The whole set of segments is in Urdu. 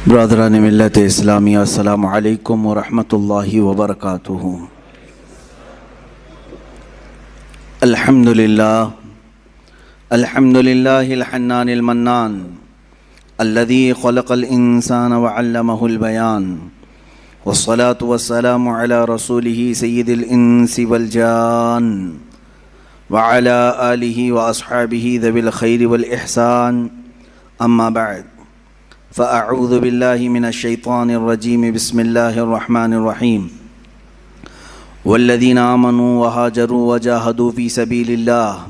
برادران ملت اسلامیہ، السلام علیکم ورحمۃ اللہ وبرکاتہ۔ الحمدللہ الحنان المنان الذي خلق الانسان وعلمه البیان، والصلاة والسلام على رسوله سید الانس والجان وعلى آلہ واصحابہ ذوی الخیر والاحسان، اما بعد فاعوذ باللہ من الشیطان الرجیم، بسم اللہ الرحمن الرحیم۔ والذین آمنوا وہاجروا وجاہدوا فی سبیل اللہ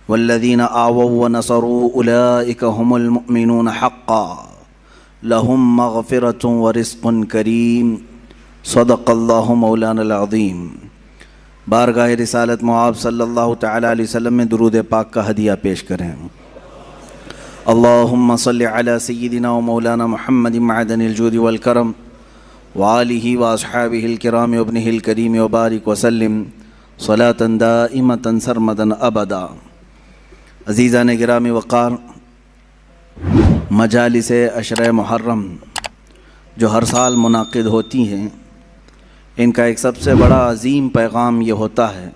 والذین آووا ونصروا اولئک هم المؤمنون حقا لهم مغفرۃ ورزق کریم، صدق اللہ مولانا العظیم۔ بارگاہ رسالت معاب صلی اللہ تعالی علیہ وسلم میں درود پاک کا ہدیہ پیش کریں۔ اللہم صلی علی سیدنا و مولانا محمد معدن الجود والکرم وآلہ واصحابہ الکرام وابنہ الکریم وبارک وسلم صلاة دائمة سرمدا ابدا۔ عزیزان گرامی وقار، مجالس عشرہ محرم جو ہر سال منعقد ہوتی ہیں، ان کا ایک سب سے بڑا عظیم پیغام یہ ہوتا ہے،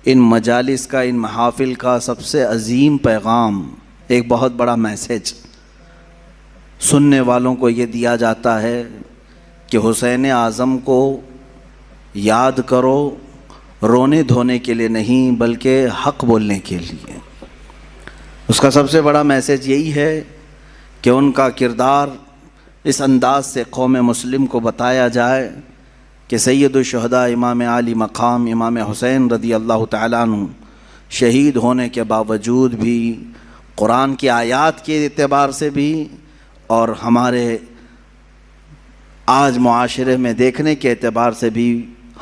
ان مجالس کا، ان محافل کا سب سے عظیم پیغام، ایک بہت بڑا میسیج سننے والوں کو یہ دیا جاتا ہے کہ حسین اعظم کو یاد کرو، رونے دھونے کے لیے نہیں بلکہ حق بولنے کے لیے۔ اس کا سب سے بڑا میسیج یہی ہے کہ ان کا کردار اس انداز سے قوم مسلم کو بتایا جائے کہ سید الشہداء امام عالی مقام امام حسین رضی اللہ تعالیٰ عنہ شہید ہونے کے باوجود بھی، قرآن کی آیات کے اعتبار سے بھی اور ہمارے آج معاشرے میں دیکھنے کے اعتبار سے بھی،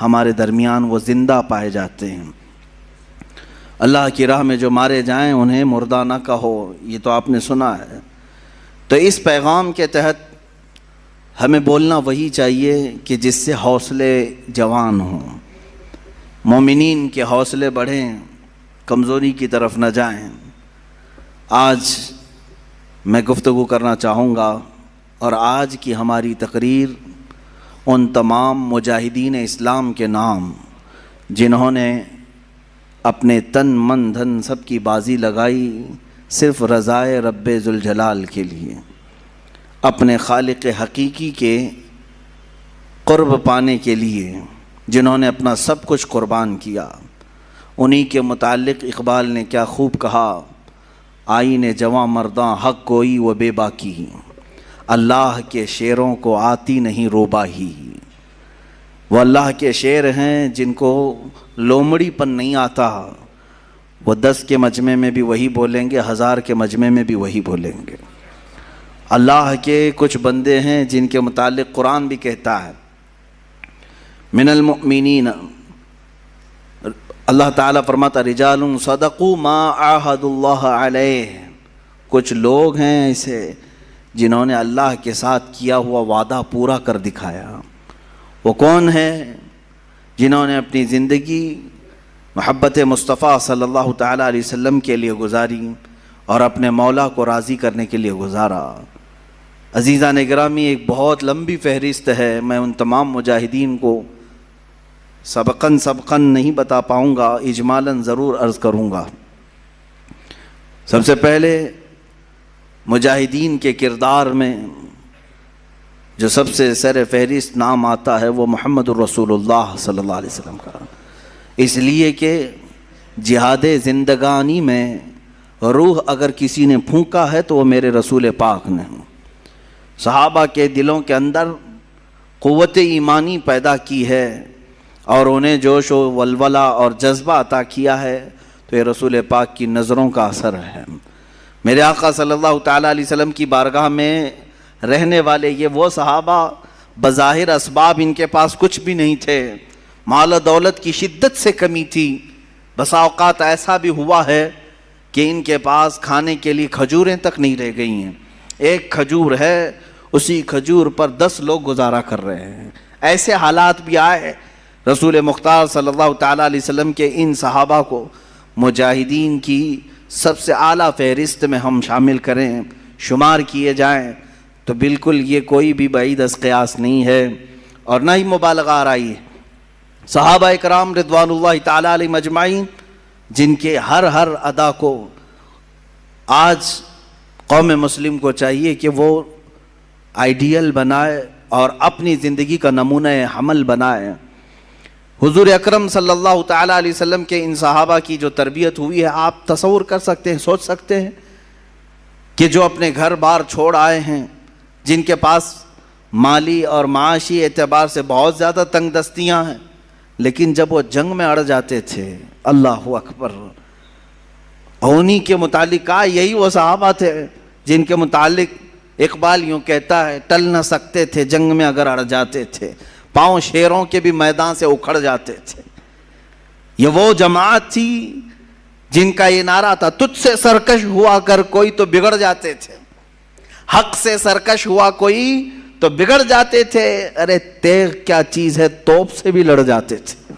ہمارے درمیان وہ زندہ پائے جاتے ہیں۔ اللہ کی راہ میں جو مارے جائیں انہیں مردہ نہ کہو، یہ تو آپ نے سنا ہے۔ تو اس پیغام کے تحت ہمیں بولنا وہی چاہیے کہ جس سے حوصلے جوان ہوں، مومنین کے حوصلے بڑھیں، کمزوری کی طرف نہ جائیں۔ آج میں گفتگو کرنا چاہوں گا، اور آج کی ہماری تقریر ان تمام مجاہدین اسلام کے نام جنہوں نے اپنے تن من دھن سب کی بازی لگائی صرف رضائے رب ذوالجلال کے لیے، اپنے خالق حقیقی کے قرب پانے کے لیے، جنہوں نے اپنا سب کچھ قربان کیا۔ انہی کے متعلق اقبال نے کیا خوب کہا، آئین جواں مرداں حق گوئی و بے باکی، اللہ کے شعروں کو آتی نہیں روباہی۔ وہ اللہ کے شعر ہیں جن کو لومڑی پن نہیں آتا، وہ 10 کے مجمع میں بھی وہی بولیں گے، 1000 کے مجمع میں بھی وہی بولیں گے۔ اللہ کے کچھ بندے ہیں جن کے متعلق قرآن بھی کہتا ہے، من المؤمنین، اللہ تعالیٰ فرماتا رجال صدقوا ما عاہدوا اللہ علیہ، کچھ لوگ ہیں ایسے جنہوں نے اللہ کے ساتھ کیا ہوا وعدہ پورا کر دکھایا۔ وہ کون ہے؟ جنہوں نے اپنی زندگی محبت مصطفیٰ صلی اللہ تعالیٰ علیہ وسلم کے لیے گزاری اور اپنے مولا کو راضی کرنے کے لیے گزارا۔ عزیزان گرامی، ایک بہت لمبی فہرست ہے، میں ان تمام مجاہدین کو سبقاً نہیں بتا پاؤں گا، اجمالاً ضرور عرض کروں گا۔ سب سے پہلے مجاہدین کے کردار میں جو سب سے سر فہرست نام آتا ہے وہ محمد الرسول اللہ صلی اللہ علیہ وسلم کا، اس لیے کہ جہاد زندگانی میں روح اگر کسی نے پھونکا ہے تو وہ میرے رسول پاک نے۔ صحابہ کے دلوں کے اندر قوت ایمانی پیدا کی ہے اور انہیں جوش و ولولہ اور جذبہ عطا کیا ہے، تو یہ رسول پاک کی نظروں کا اثر ہے۔ میرے آقا صلی اللہ تعالیٰ علیہ وسلم کی بارگاہ میں رہنے والے یہ وہ صحابہ، بظاہر اسباب ان کے پاس کچھ بھی نہیں تھے، مال و دولت کی شدت سے کمی تھی، بسا اوقات ایسا بھی ہوا ہے کہ ان کے پاس کھانے کے لیے کھجوریں تک نہیں رہ گئی ہیں، ایک کھجور ہے، اسی کھجور پر 10 لوگ گزارا کر رہے ہیں۔ ایسے حالات بھی آئے، رسول مختار صلی اللہ تعالیٰ علیہ وسلم کے ان صحابہ کو مجاہدین کی سب سے اعلیٰ فہرست میں ہم شامل کریں، شمار کیے جائیں، تو بالکل یہ کوئی بھی بعید از قیاس نہیں ہے اور نہ ہی مبالغہ آرائی ہے۔ صحابہ کرام رضوان اللہ تعالیٰ علیہم اجمعین جن کے ہر ادا کو آج قوم مسلم کو چاہیے کہ وہ آئیڈیل بنائے اور اپنی زندگی کا نمونہ حمل بنائے۔ حضور اکرم صلی اللہ تعالیٰ علیہ وسلم کے ان صحابہ کی جو تربیت ہوئی ہے، آپ تصور کر سکتے ہیں، سوچ سکتے ہیں کہ جو اپنے گھر بار چھوڑ آئے ہیں، جن کے پاس مالی اور معاشی اعتبار سے بہت زیادہ تنگ دستیاں ہیں، لیکن جب وہ جنگ میں اڑ جاتے تھے، اللہ اکبر، انہی کے متعلق کہا، یہی وہ صحابہ تھے جن کے متعلق اقبال یوں کہتا ہے، ٹل نہ سکتے تھے جنگ میں اگر اڑ جاتے تھے، پاؤں شیروں کے بھی میدان سے اکھڑ جاتے تھے۔ یہ وہ جماعت تھی جن کا یہ نعرہ تھا، تجھ سے سرکش ہوا کر کوئی تو بگڑ جاتے تھے، حق سے سرکش ہوا کوئی تو بگڑ جاتے تھے، ارے تیغ کیا چیز ہے، توپ سے بھی لڑ جاتے تھے۔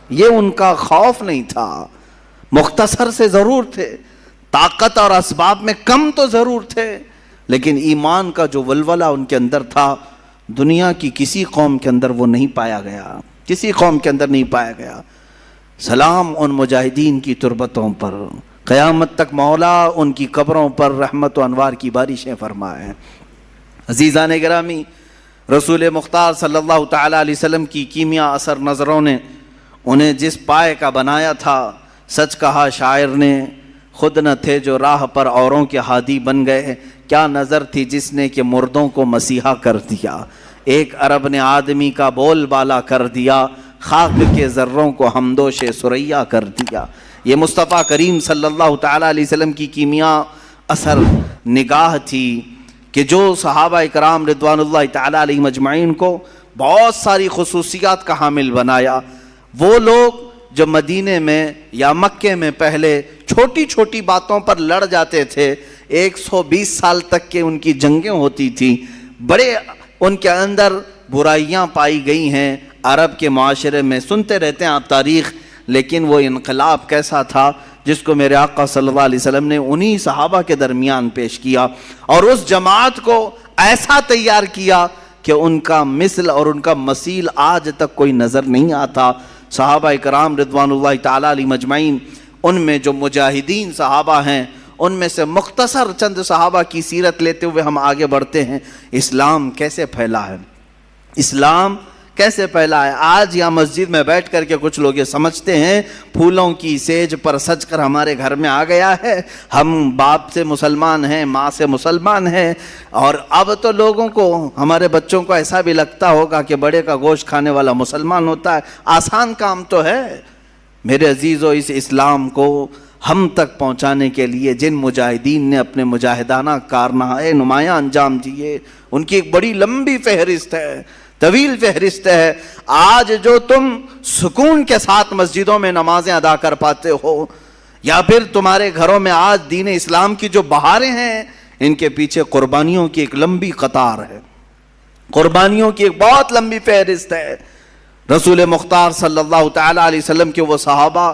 یہ ان کا خوف نہیں تھا، مختصر سے ضرور تھے، طاقت اور اسباب میں کم تو ضرور تھے، لیکن ایمان کا جو ولولہ ان کے اندر تھا، دنیا کی کسی قوم کے اندر وہ نہیں پایا گیا، کسی قوم کے اندر نہیں پایا گیا۔ سلام ان مجاہدین کی تربتوں پر، قیامت تک مولا ان کی قبروں پر رحمت و انوار کی بارشیں فرمائے۔ عزیزان گرامی، رسول مختار صلی اللہ تعالیٰ علیہ وسلم کی کیمیا اثر نظروں نے انہیں جس پائے کا بنایا تھا، سچ کہا شاعر نے، خود نہ تھے جو راہ پر اوروں کے ہادی بن گئے، کیا نظر تھی جس نے کہ مردوں کو مسیحا کر دیا، ایک عرب نے آدمی کا بول بالا کر دیا، خاک کے ذروں کو ہمدوش سریا کر دیا۔ یہ مصطفیٰ کریم صلی اللہ تعالیٰ علیہ وسلم کی کیمیا اثر نگاہ تھی کہ جو صحابہ کرام رضوان اللہ تعالیٰ علیہ مجمعین کو بہت ساری خصوصیات کا حامل بنایا۔ وہ لوگ جو مدینے میں یا مکے میں پہلے چھوٹی چھوٹی باتوں پر لڑ جاتے تھے، 120 سال تک کے ان کی جنگیں ہوتی تھیں، بڑے ان کے اندر برائیاں پائی گئی ہیں، عرب کے معاشرے میں سنتے رہتے ہیں آپ تاریخ، لیکن وہ انقلاب کیسا تھا جس کو میرے آقا صلی اللہ علیہ وسلم نے انہی صحابہ کے درمیان پیش کیا، اور اس جماعت کو ایسا تیار کیا کہ ان کا مثل اور ان کا مثیل آج تک کوئی نظر نہیں آتا۔ صحابہ کرام رضوان اللہ تعالیٰ علیہ مجمعین، ان میں جو مجاہدین صحابہ ہیں، ان میں سے مختصر چند صحابہ کی سیرت لیتے ہوئے ہم آگے بڑھتے ہیں۔ اسلام کیسے پھیلا ہے، اسلام کیسے پھیلا ہے؟ آج یہاں مسجد میں بیٹھ کر کے کچھ لوگ یہ سمجھتے ہیں پھولوں کی سیج پر سج کر ہمارے گھر میں آ گیا ہے، ہم باپ سے مسلمان ہیں، ماں سے مسلمان ہیں، اور اب تو لوگوں کو، ہمارے بچوں کو ایسا بھی لگتا ہوگا کہ بڑے کا گوشت کھانے والا مسلمان ہوتا ہے۔ آسان کام تو ہے میرے عزیزو، اس اسلام کو ہم تک پہنچانے کے لیے جن مجاہدین نے اپنے مجاہدانہ کارنامے نمایاں انجام دیے، ان کی ایک بڑی لمبی فہرست ہے، طویل فہرست ہے۔ آج جو تم سکون کے ساتھ مسجدوں میں نمازیں ادا کر پاتے ہو، یا پھر تمہارے گھروں میں آج دین اسلام کی جو بہاریں ہیں، ان کے پیچھے قربانیوں کی ایک لمبی قطار ہے، قربانیوں کی ایک بہت لمبی فہرست ہے۔ رسول مختار صلی اللہ تعالیٰ علیہ وسلم کے وہ صحابہ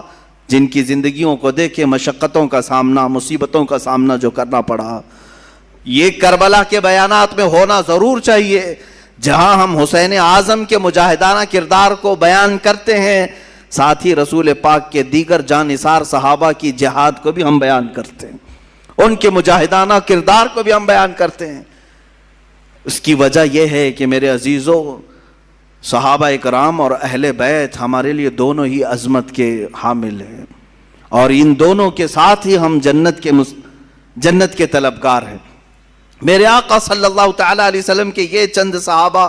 جن کی زندگیوں کو دیکھے مشقتوں کا سامنا، مصیبتوں کا سامنا جو کرنا پڑا، یہ کربلا کے بیانات میں ہونا ضرور چاہیے، جہاں ہم حسین اعظم کے مجاہدانہ کردار کو بیان کرتے ہیں، ساتھ ہی رسول پاک کے دیگر جانثار صحابہ کی جہاد کو بھی ہم بیان کرتے ہیں، ان کے مجاہدانہ کردار کو بھی ہم بیان کرتے ہیں۔ اس کی وجہ یہ ہے کہ میرے عزیزو، صحابہ کرام اور اہل بیت ہمارے لیے دونوں ہی عظمت کے حامل ہیں، اور ان دونوں کے ساتھ ہی ہم جنت کے طلبگار ہیں۔ میرے آقا صلی اللہ تعالیٰ علیہ وسلم کے یہ چند صحابہ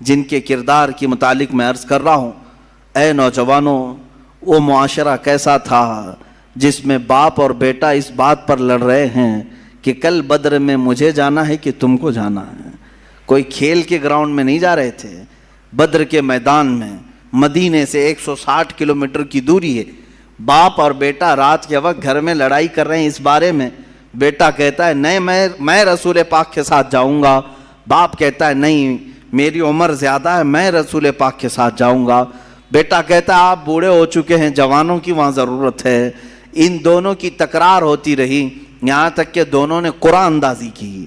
جن کے کردار کے متعلق میں عرض کر رہا ہوں، اے نوجوانوں، وہ معاشرہ کیسا تھا جس میں باپ اور بیٹا اس بات پر لڑ رہے ہیں کہ کل بدر میں مجھے جانا ہے کہ تم کو جانا ہے۔ کوئی کھیل کے گراؤنڈ میں نہیں جا رہے تھے، بدر کے میدان میں، مدینے سے 160 کلومیٹر کی دوری ہے، باپ اور بیٹا رات کے وقت گھر میں لڑائی کر رہے ہیں اس بارے میں۔ بیٹا کہتا ہے نہیں میں رسول پاک کے ساتھ جاؤں گا، باپ کہتا ہے نہیں میری عمر زیادہ ہے، میں رسول پاک کے ساتھ جاؤں گا۔ بیٹا کہتا ہے آپ بوڑھے ہو چکے ہیں، جوانوں کی وہاں ضرورت ہے۔ ان دونوں کی تکرار ہوتی رہی، یہاں تک کہ دونوں نے قرآن اندازی کی،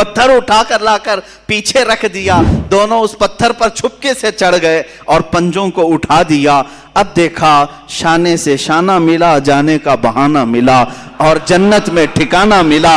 پتھر اٹھا کر لا کر پیچھے رکھ دیا، دونوں اس پتھر پر چھپکے سے چڑھ گئے اور پنجوں کو اٹھا دیا۔ اب دیکھا شانے سے شانہ ملا، جانے کا بہانہ ملا اور جنت میں ٹھکانہ ملا۔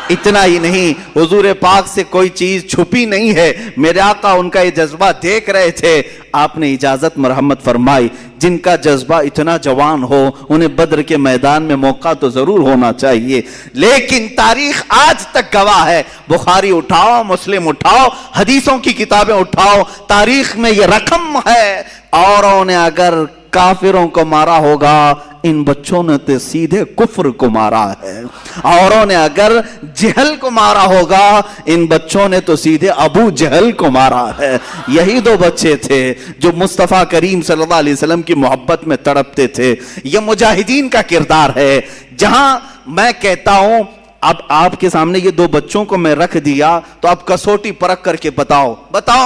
اتنا ہی نہیں، حضور پاک سے کوئی چیز چھپی نہیں ہے، میرے آقا ان کا یہ جذبہ دیکھ رہے تھے۔ آپ نے اجازت مرحمت فرمائی، جن کا جذبہ اتنا جوان ہو انہیں بدر کے میدان میں موقع تو ضرور ہونا چاہیے، لیکن تاریخ آج تک گواہ ہے۔ بخاری اٹھاؤ، مسلم اٹھاؤ، حدیثوں کی کتابیں اٹھاؤ، تاریخ میں یہ رقم ہے۔ اوروں نے اگر کافروں کو مارا ہوگا، ان بچوں نے تو سیدھے کفر کو مارا ہے۔ اوروں نے اگر جہل کو مارا ہوگا، ان بچوں نے تو سیدھے ابو جہل کو مارا ہے۔ یہی دو بچے تھے جو مصطفیٰ کریم صلی اللہ علیہ وسلم کی محبت میں تڑپتے تھے۔ یہ مجاہدین کا کردار ہے۔ جہاں میں کہتا ہوں اب آپ کے سامنے یہ دو بچوں کو میں رکھ دیا تو آپ کسوٹی پرکھ کر کے بتاؤ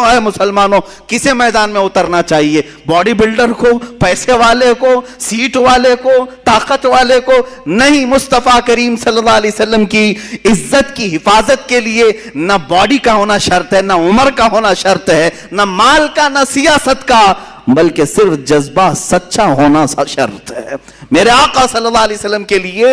اے مسلمانوں، کسے میدان میں اترنا چاہیے؟ باڈی بلڈر کو، پیسے والے کو، سیٹ والے کو، طاقت والے کو؟ نہیں، مصطفیٰ کریم صلی اللہ علیہ وسلم کی عزت کی حفاظت کے لیے نہ باڈی کا ہونا شرط ہے، نہ عمر کا ہونا شرط ہے، نہ مال کا، نہ سیاست کا، بلکہ صرف جذبہ سچا ہونا شرط ہے۔ میرے آقا صلی اللہ علیہ وسلم کے لیے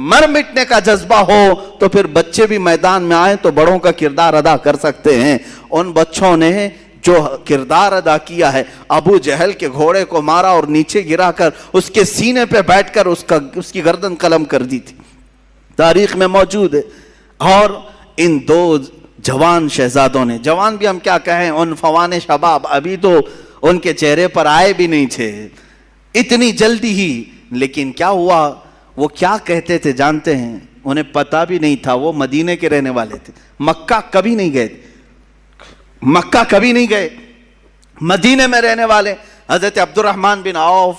مر مٹنے کا جذبہ ہو تو پھر بچے بھی میدان میں آئیں تو بڑوں کا کردار ادا کر سکتے ہیں۔ ان بچوں نے جو کردار ادا کیا ہے، ابو جہل کے گھوڑے کو مارا اور نیچے گرا کر اس کے سینے پہ بیٹھ کر اس کی گردن قلم کر دی تھی، تاریخ میں موجود ہے۔ اور ان دو جوان شہزادوں نے، جوان بھی ہم کیا کہیں، ان فوان شباب، ابھی تو ان کے چہرے پر آئے بھی نہیں تھے اتنی جلدی ہی، لیکن کیا ہوا، وہ کیا کہتے تھے جانتے ہیں؟ انہیں پتا بھی نہیں تھا وہ مدینے کے رہنے والے تھے، مکہ کبھی نہیں گئے، مکہ کبھی نہیں گئے، مدینے میں رہنے والے۔ حضرت عبد الرحمن بن عوف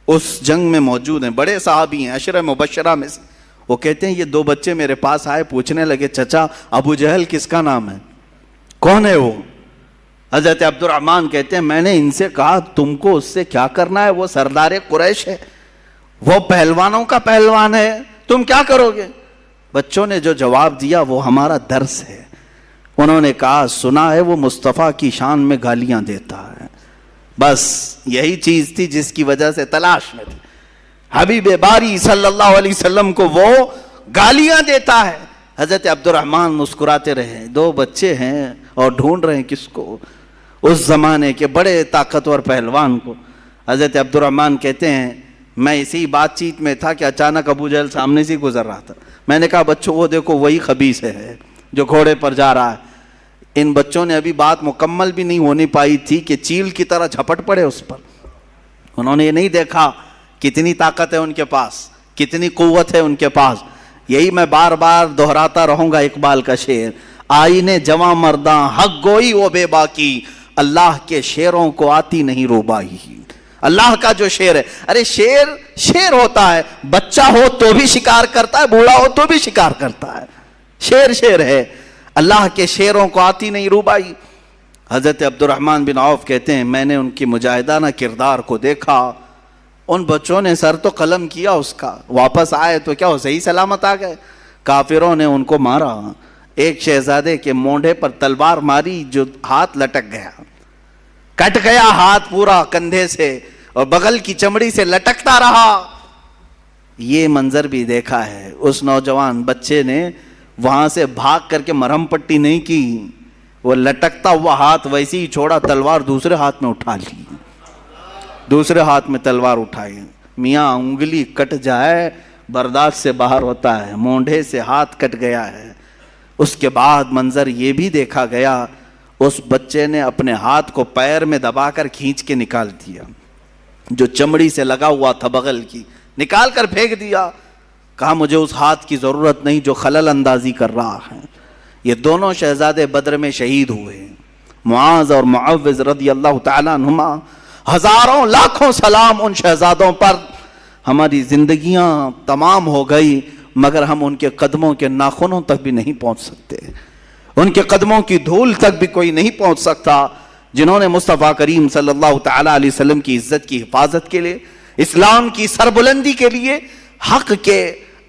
اس جنگ میں موجود ہیں، بڑے صحابی ہیں، عشرہ مبشرہ میں سے۔ وہ کہتے ہیں یہ دو بچے میرے پاس آئے، پوچھنے لگے چچا ابو جہل کس کا نام ہے، کون ہے وہ؟ حضرت عبد الرحمن کہتے ہیں میں نے ان سے کہا تم کو اس سے کیا کرنا ہے، وہ سردار قریش ہے، وہ پہلوانوں کا پہلوان ہے، تم کیا کرو گے؟ بچوں نے جو جواب دیا وہ ہمارا درس ہے۔ انہوں نے کہا سنا ہے وہ مصطفیٰ کی شان میں گالیاں دیتا ہے، بس یہی چیز تھی جس کی وجہ سے تلاش میں تھے۔ حبیب باری صلی اللہ علیہ وسلم کو وہ گالیاں دیتا ہے۔ حضرت عبد الرحمن مسکراتے رہے، دو بچے ہیں اور ڈھونڈ رہے ہیں کس کو، اس زمانے کے بڑے طاقتور پہلوان کو۔ حضرت عبد الرحمن کہتے ہیں میں اسی بات چیت میں تھا کہ اچانک ابو جہل سامنے سے گزر رہا تھا، میں نے کہا بچوں وہ دیکھو وہی خبیث ہے جو گھوڑے پر جا رہا ہے۔ ان بچوں نے ابھی بات مکمل بھی نہیں ہونی پائی تھی کہ چیل کی طرح جھپٹ پڑے اس پر۔ انہوں نے یہ نہیں دیکھا کتنی طاقت ہے ان کے پاس، کتنی قوت ہے ان کے پاس۔ یہی میں بار بار دہراتا رہوں گا اقبال کا شعر، آئینے جواں مرداں حق گوئی وہ بے باکی، اللہ کے شعروں کو آتی نہیں روبائی۔ اللہ کا جو شعر ہے، ارے شعر ہوتا ہے، بچہ ہو تو بھی شکار کرتا ہے، بوڑھا ہو تو بھی شکار کرتا ہے، شعر ہے، اللہ کے شعروں کو آتی نہیں روبائی۔ حضرت عبد الرحمن بن عوف کہتے ہیں میں نے ان کی مجاہدانہ کردار کو دیکھا، ان بچوں نے سر تو قلم کیا اس کا، واپس آئے تو کیا وہ صحیح سلامت آ گئے؟ کافروں نے ان کو مارا، ایک شہزادے کے مونڈے پر تلوار ماری جو ہاتھ لٹک گیا، کٹ گیا ہاتھ پورا کندھے سے اور بغل کی چمڑی سے لٹکتا رہا۔ یہ منظر بھی دیکھا ہے، اس نوجوان بچے نے وہاں سے بھاگ کر کے مرہم پٹی نہیں کی، وہ لٹکتا ہوا ہاتھ ویسے ہی چھوڑا، تلوار دوسرے ہاتھ میں اٹھا لی، دوسرے ہاتھ میں تلوار اٹھائی۔ میاں انگلی کٹ جائے برداشت سے باہر ہوتا ہے، مونڈے سے ہاتھ کٹ گیا ہے۔ اس کے بعد منظر یہ بھی دیکھا گیا، اس بچے نے اپنے ہاتھ کو پیر میں دبا کر کھینچ کے نکال دیا، جو چمڑی سے لگا ہوا تھا بغل کی، نکال کر پھینک دیا۔ کہا مجھے اس ہاتھ کی ضرورت نہیں جو خلل اندازی کر رہا ہے۔ یہ دونوں شہزادے بدر میں شہید ہوئے، معاذ اور معوذ رضی اللہ تعالیٰ عنہما۔ ہزاروں لاکھوں سلام ان شہزادوں پر۔ ہماری زندگیاں تمام ہو گئی مگر ہم ان کے قدموں کے ناخنوں تک بھی نہیں پہنچ سکتے، ان کے قدموں کی دھول تک بھی کوئی نہیں پہنچ سکتا جنہوں نے مصطفیٰ کریم صلی اللہ تعالیٰ علیہ وسلم کی عزت کی حفاظت کے لیے، اسلام کی سربلندی کے لیے، حق کے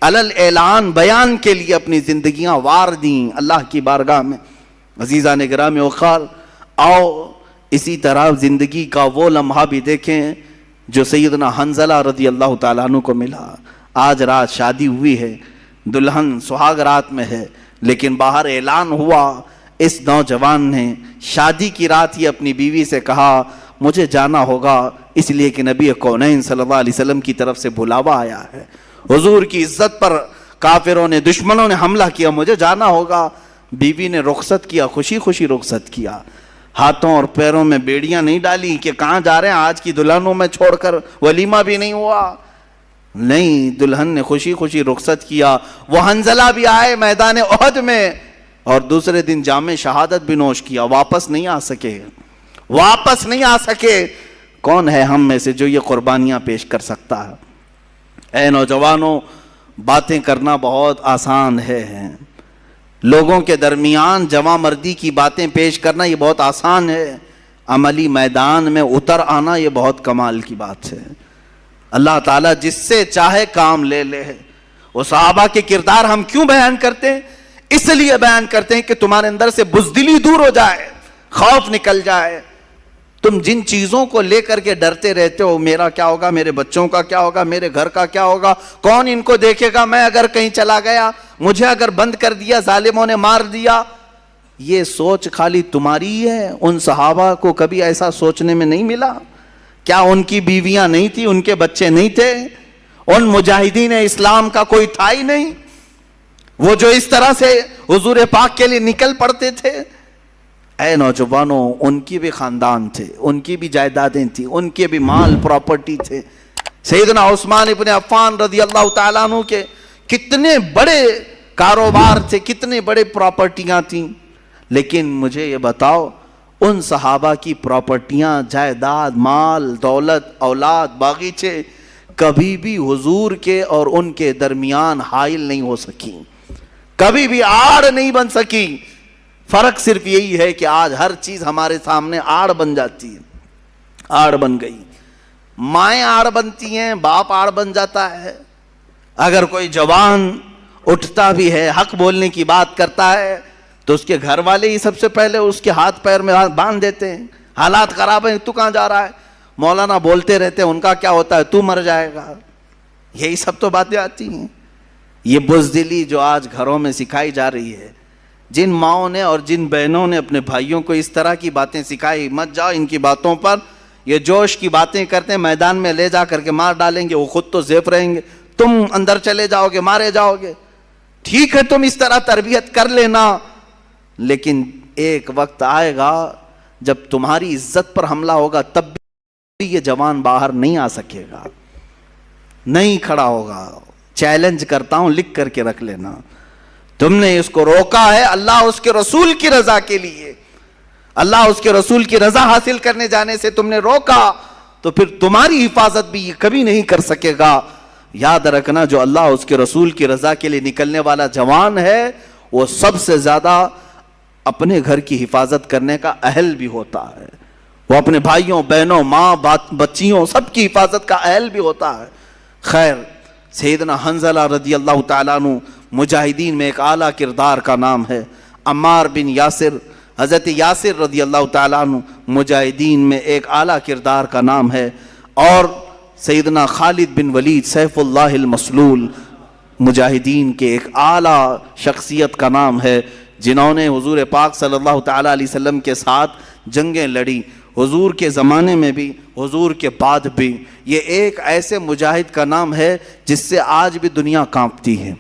علل اعلان بیان کے لیے اپنی زندگیاں وار دیں اللہ کی بارگاہ میں۔ عزیزان گرامی وقار، آؤ اسی طرح زندگی کا وہ لمحہ بھی دیکھیں جو سیدنا حنظلہ رضی اللہ تعالیٰ عنہ کو ملا۔ آج رات شادی ہوئی ہے، دلہن سہاگ رات میں ہے، لیکن باہر اعلان ہوا، اس نوجوان نے شادی کی رات ہی اپنی بیوی سے کہا مجھے جانا ہوگا، اس لیے کہ نبی کونین صلی اللہ علیہ وسلم کی طرف سے بلاوا آیا ہے، حضور کی عزت پر کافروں نے، دشمنوں نے حملہ کیا، مجھے جانا ہوگا۔ بیوی نے رخصت کیا، خوشی خوشی رخصت کیا، ہاتھوں اور پیروں میں بیڑیاں نہیں ڈالی کہ کہاں جا رہے ہیں آج کی دلہنوں میں چھوڑ کر، ولیمہ بھی نہیں ہوا، نہیں، دلہن نے خوشی خوشی رخصت کیا۔ وہ حنظلہ بھی آئے میدان احد میں اور دوسرے دن جام شہادت بھی نوش کیا، واپس نہیں آ سکے، واپس نہیں آ سکے۔ کون ہے ہم میں سے جو یہ قربانیاں پیش کر سکتا ہے؟ اے نوجوانوں، باتیں کرنا بہت آسان ہے، لوگوں کے درمیان جواں مردی کی باتیں پیش کرنا یہ بہت آسان ہے، عملی میدان میں اتر آنا یہ بہت کمال کی بات ہے۔ اللہ تعالیٰ جس سے چاہے کام لے لے۔ وہ صحابہ کے کردار ہم کیوں بیان کرتے ہیں؟ اس لیے بیان کرتے ہیں کہ تمہارے اندر سے بزدلی دور ہو جائے، خوف نکل جائے۔ تم جن چیزوں کو لے کر کے ڈرتے رہتے ہو، میرا کیا ہوگا، میرے بچوں کا کیا ہوگا، میرے گھر کا کیا ہوگا، کون ان کو دیکھے گا، میں اگر کہیں چلا گیا، مجھے اگر بند کر دیا، ظالموں نے مار دیا، یہ سوچ خالی تمہاری ہے۔ ان صحابہ کو کبھی ایسا سوچنے میں نہیں ملا؟ کیا ان کی بیویاں نہیں تھی، ان کے بچے نہیں تھے؟ ان مجاہدین اسلام کا کوئی تھا ہی نہیں، وہ جو اس طرح سے حضور پاک کے لیے نکل پڑتے تھے۔ اے نوجوانوں، ان کی بھی خاندان تھے، ان کی بھی جائیدادیں تھیں، ان کے بھی مال پراپرٹی تھے۔ سیدنا عثمان ابن عفان رضی اللہ تعالیٰ عنہ کے کتنے بڑے کاروبار تھے، کتنے بڑے پراپرٹیاں تھیں، لیکن مجھے یہ بتاؤ ان صحابہ کی پراپرٹیاں، جائیداد، مال، دولت، اولاد، باغیچے کبھی بھی حضور کے اور ان کے درمیان حائل نہیں ہو سکی، کبھی بھی آڑ نہیں بن سکی۔ فرق صرف یہی ہے کہ آج ہر چیز ہمارے سامنے آڑ بن جاتی ہے، آڑ بن گئی، مائیں آڑ بنتی ہیں، باپ آڑ بن جاتا ہے۔ اگر کوئی جوان اٹھتا بھی ہے، حق بولنے کی بات کرتا ہے، تو اس کے گھر والے ہی سب سے پہلے اس کے ہاتھ پیر میں باندھ دیتے ہیں، حالات خراب ہیں، تو کہاں جا رہا ہے، مولانا بولتے رہتے ہیں، ان کا کیا ہوتا ہے، تو مر جائے گا، یہی سب تو باتیں آتی ہیں۔ یہ بزدلی جو آج گھروں میں سکھائی جا رہی ہے، جن ماؤں نے اور جن بہنوں نے اپنے بھائیوں کو اس طرح کی باتیں سکھائی، مت جاؤ ان کی باتوں پر، یہ جوش کی باتیں کرتے ہیں، میدان میں لے جا کر کے مار ڈالیں گے، وہ خود تو زیف رہیں گے، تم اندر چلے جاؤ گے، مارے جاؤ گے۔ ٹھیک ہے تم اس طرح تربیت کر لینا، لیکن ایک وقت آئے گا جب تمہاری عزت پر حملہ ہوگا، تب بھی یہ جوان باہر نہیں آ سکے گا، نہیں کھڑا ہوگا۔ چیلنج کرتا ہوں، لکھ کر کے رکھ لینا، تم نے اس کو روکا ہے اللہ اس کے رسول کی رضا کے لیے، اللہ اس کے رسول کی رضا حاصل کرنے جانے سے تم نے روکا، تو پھر تمہاری حفاظت بھی یہ کبھی نہیں کر سکے گا۔ یاد رکھنا، جو اللہ اس کے رسول کی رضا کے لیے نکلنے والا جوان ہے، وہ سب سے زیادہ اپنے گھر کی حفاظت کرنے کا اہل بھی ہوتا ہے، وہ اپنے بھائیوں، بہنوں، ماں، بچیوں سب کی حفاظت کا اہل بھی ہوتا ہے۔ خیر، سیدنا حنظلہ رضی اللہ تعالیٰ عنہ مجاہدین میں ایک اعلیٰ کردار کا نام ہے۔ عمار بن یاسر، حضرت یاسر رضی اللہ تعالیٰ عنہ مجاہدین میں ایک اعلیٰ کردار کا نام ہے، اور سیدنا خالد بن ولید سیف اللہ المسلول مجاہدین کے ایک اعلیٰ شخصیت کا نام ہے، جنہوں نے حضور پاک صلی اللہ تعالیٰ علیہ وسلم کے ساتھ جنگیں لڑی، حضور کے زمانے میں بھی، حضور کے بعد بھی۔ یہ ایک ایسے مجاہد کا نام ہے جس سے آج بھی دنیا کانپتی ہے،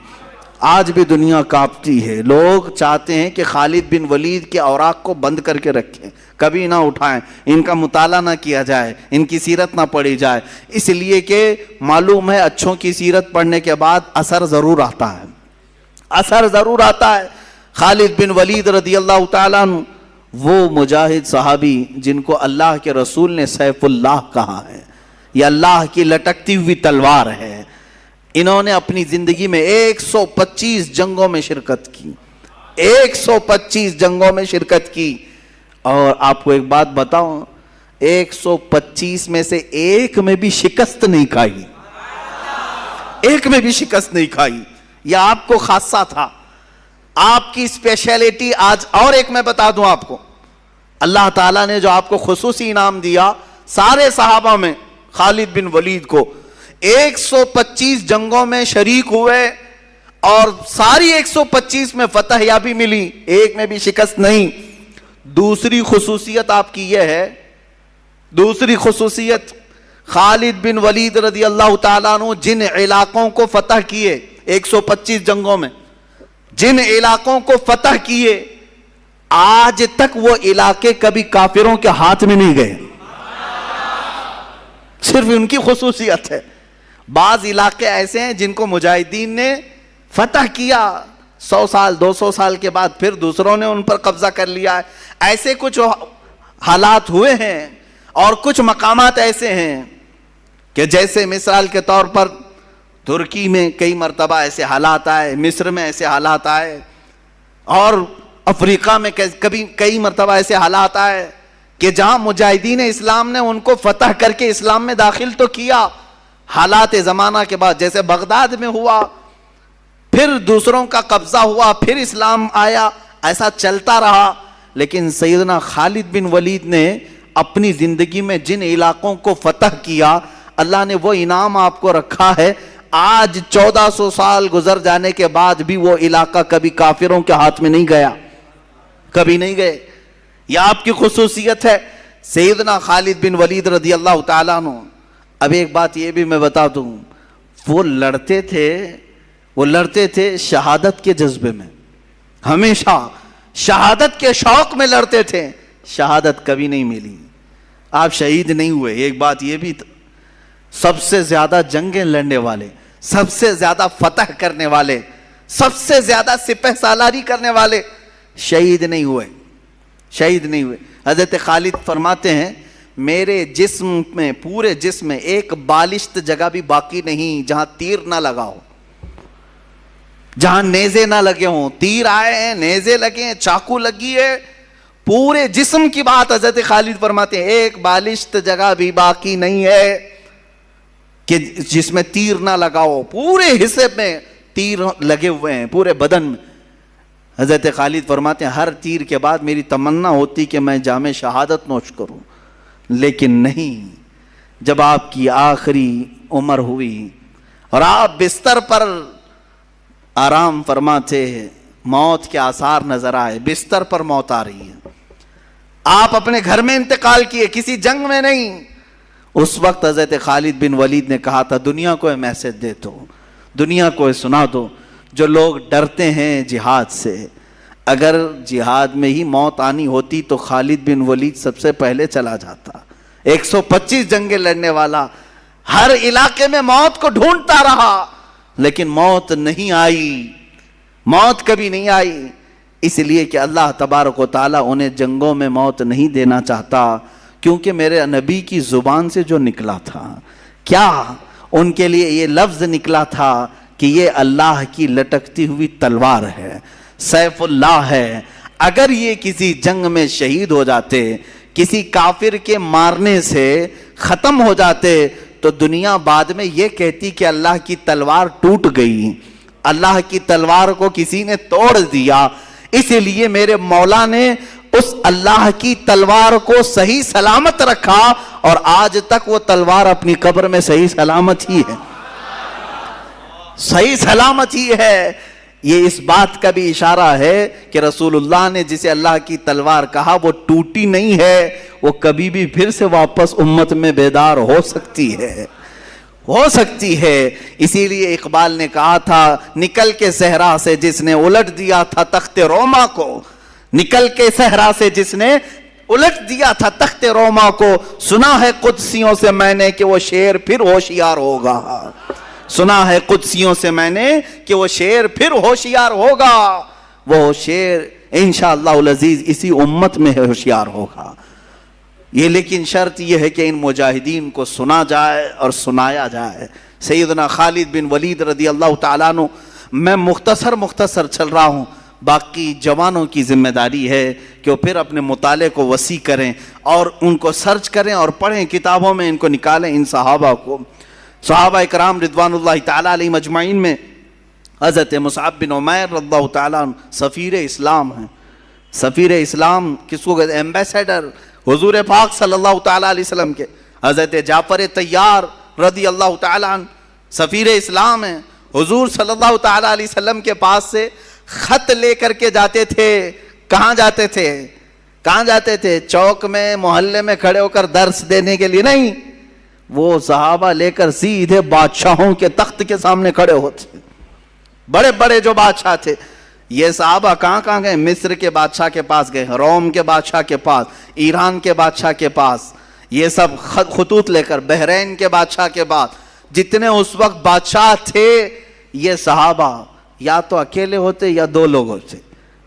آج بھی دنیا کانپتی ہے۔ لوگ چاہتے ہیں کہ خالد بن ولید کے اوراق کو بند کر کے رکھیں، کبھی نہ اٹھائیں، ان کا مطالعہ نہ کیا جائے، ان کی سیرت نہ پڑھی جائے، اس لیے کہ معلوم ہے اچھوں کی سیرت پڑھنے کے بعد اثر ضرور آتا ہے، اثر ضرور آتا ہے۔ خالد بن ولید رضی اللہ تعالیٰ عنہ وہ مجاہد صحابی جن کو اللہ کے رسول نے سیف اللہ کہا ہے، یہ اللہ کی لٹکتی ہوئی تلوار ہے۔ انہوں نے اپنی زندگی میں 125 جنگوں میں شرکت کی، 125 جنگوں میں شرکت کی، اور آپ کو ایک بات بتاؤں، 125 میں سے ایک میں بھی شکست نہیں کھائی، ایک میں بھی شکست نہیں کھائی۔ یہ آپ کو خاصہ تھا، آپ کی اسپیشلٹی. آج اور ایک میں بتا دوں آپ کو، اللہ تعالیٰ نے جو آپ کو خصوصی انعام دیا سارے صحابہ میں، خالد بن ولید کو 125 جنگوں میں شریک ہوئے اور ساری 125 میں فتح یابی ملی، ایک میں بھی شکست نہیں. دوسری خصوصیت آپ کی یہ ہے، دوسری خصوصیت خالد بن ولید رضی اللہ تعالیٰ عنہ جن علاقوں کو فتح کیے 125 جنگوں میں، جن علاقوں کو فتح کیے، آج تک وہ علاقے کبھی کافروں کے ہاتھ میں نہیں گئے. صرف ان کی خصوصیت ہے. بعض علاقے ایسے ہیں جن کو مجاہدین نے فتح کیا، 100 سال 200 سال کے بعد پھر دوسروں نے ان پر قبضہ کر لیا ہے. ایسے کچھ حالات ہوئے ہیں اور کچھ مقامات ایسے ہیں کہ جیسے مثال کے طور پر ترکی میں کئی مرتبہ ایسے حالات آئے، مصر میں ایسے حالات آئے، اور افریقہ میں کبھی کئی مرتبہ ایسے حالات آئے کہ جہاں مجاہدین اسلام نے ان کو فتح کر کے اسلام میں داخل تو کیا، حالات زمانہ کے بعد جیسے بغداد میں ہوا، پھر دوسروں کا قبضہ ہوا، پھر اسلام آیا، ایسا چلتا رہا. لیکن سیدنا خالد بن ولید نے اپنی زندگی میں جن علاقوں کو فتح کیا، اللہ نے وہ انعام آپ کو رکھا ہے. آج 1400 سال گزر جانے کے بعد بھی وہ علاقہ کبھی کافروں کے ہاتھ میں نہیں گیا، کبھی نہیں گئے. یہ آپ کی خصوصیت ہے سیدنا خالد بن ولید رضی اللہ تعالیٰ عنہ. اب ایک بات یہ بھی میں بتا دوں، وہ لڑتے تھے شہادت کے جذبے میں، ہمیشہ شہادت کے شوق میں لڑتے تھے. شہادت کبھی نہیں ملی، آپ شہید نہیں ہوئے. ایک بات یہ بھی، سب سے زیادہ جنگیں لڑنے والے، سب سے زیادہ فتح کرنے والے، سب سے زیادہ سپہ سالاری کرنے والے شہید نہیں ہوئے، شہید نہیں ہوئے. حضرت خالد فرماتے ہیں میرے جسم میں، پورے جسم میں ایک بالشت جگہ بھی باقی نہیں جہاں تیر نہ لگا ہو، جہاں نیزے نہ لگے ہوں. تیر آئے ہیں، نیزے لگے ہیں، چاقو لگی ہے، پورے جسم کی بات حضرت خالد فرماتے ہیں ایک بالشت جگہ بھی باقی نہیں ہے کہ جس میں تیر نہ لگا ہو. پورے حصے میں تیر لگے ہوئے ہیں، پورے بدن میں. حضرت خالد فرماتے ہیں ہر تیر کے بعد میری تمنا ہوتی کہ میں جام شہادت نوش کروں، لیکن نہیں. جب آپ کی آخری عمر ہوئی اور آپ بستر پر آرام فرماتے، موت کے آثار نظر آئے، بستر پر موت آ رہی ہے، آپ اپنے گھر میں انتقال کیے، کسی جنگ میں نہیں. اس وقت حضرت خالد بن ولید نے کہا تھا دنیا کو میسج دے دو، دنیا کو سنا دو جو لوگ ڈرتے ہیں جہاد سے. اگر جہاد میں ہی موت آنی ہوتی تو خالد بن ولید سب سے پہلے چلا جاتا. 125 جنگیں لڑنے والا، ہر علاقے میں موت کو ڈھونڈتا رہا، لیکن موت نہیں آئی، موت کبھی نہیں آئی. اس لیے کہ اللہ تبارک و تعالیٰ انہیں جنگوں میں موت نہیں دینا چاہتا، کیونکہ میرے نبی کی زبان سے جو نکلا تھا، کیا ان کے لیے یہ لفظ نکلا تھا کہ یہ اللہ کی لٹکتی ہوئی تلوار ہے، سیف اللہ ہے. اگر یہ کسی جنگ میں شہید ہو جاتے، کسی کافر کے مارنے سے ختم ہو جاتے، تو دنیا بعد میں یہ کہتی کہ اللہ کی تلوار ٹوٹ گئی، اللہ کی تلوار کو کسی نے توڑ دیا. اس لیے میرے مولا نے اس اللہ کی تلوار کو صحیح سلامت رکھا، اور آج تک وہ تلوار اپنی قبر میں صحیح سلامت ہی ہے، صحیح سلامت ہی ہے. یہ اس بات کا بھی اشارہ ہے کہ رسول اللہ نے جسے اللہ کی تلوار کہا وہ ٹوٹی نہیں ہے، وہ کبھی بھی پھر سے واپس امت میں بیدار ہو سکتی ہے، ہو سکتی ہے. اسی لیے اقبال نے کہا تھا نکل کے صحرا سے جس نے الٹ دیا تھا تخت روما کو، نکل کے صحرا سے جس نے الٹ دیا تھا تخت روما کو، سنا ہے قدسیوں سے میں نے کہ وہ شیر پھر ہوشیار ہوگا، سنا ہے قدسیوں سے میں نے کہ وہ شیر پھر ہوشیار ہوگا. وہ شیر انشاءاللہ العزیز اسی امت میں ہوشیار ہوگا. یہ لیکن شرط یہ ہے کہ ان مجاہدین کو سنا جائے اور سنایا جائے. سیدنا خالد بن ولید رضی اللہ تعالیٰ عنہ، میں مختصر چل رہا ہوں، باقی جوانوں کی ذمہ داری ہے کہ وہ پھر اپنے مطالعے کو وسیع کریں اور ان کو سرچ کریں اور پڑھیں، کتابوں میں ان کو نکالیں. ان صحابہ کو، صحابہ اکرام رضوان اللہ تعالیٰ علیہم اجمعین میں حضرت مصعب بن عمیر رضی اللہ تعالیٰ عنہ سفیر اسلام ہیں. سفیر اسلام کس کو کہتے ہیں؟ ایمبیسیڈر حضور پاک صلی اللہ تعالیٰ علیہ وسلم کے. حضرت جعفر طیار رضی اللہ تعالیٰ عنہ سفیر اسلام ہیں. حضور صلی اللہ تعالیٰ علیہ وسلم کے پاس سے خط لے کر کے جاتے تھے. کہاں جاتے تھے؟ کہاں جاتے تھے؟ چوک میں محلے میں کھڑے ہو کر درس دینے کے لیے نہیں. وہ صحابہ لے کر سیدھے بادشاہوں کے تخت کے سامنے کھڑے ہوتے. بڑے بڑے جو بادشاہ تھے یہ صحابہ کہاں کہاں گئے؟ مصر کے بادشاہ کے پاس گئے, روم کے بادشاہ کے پاس, ایران کے بادشاہ کے پاس, یہ سب خطوط لے کر بحرین کے بادشاہ کے پاس. جتنے اس وقت بادشاہ تھے یہ صحابہ یا تو اکیلے ہوتے یا دو لوگ ہوتے,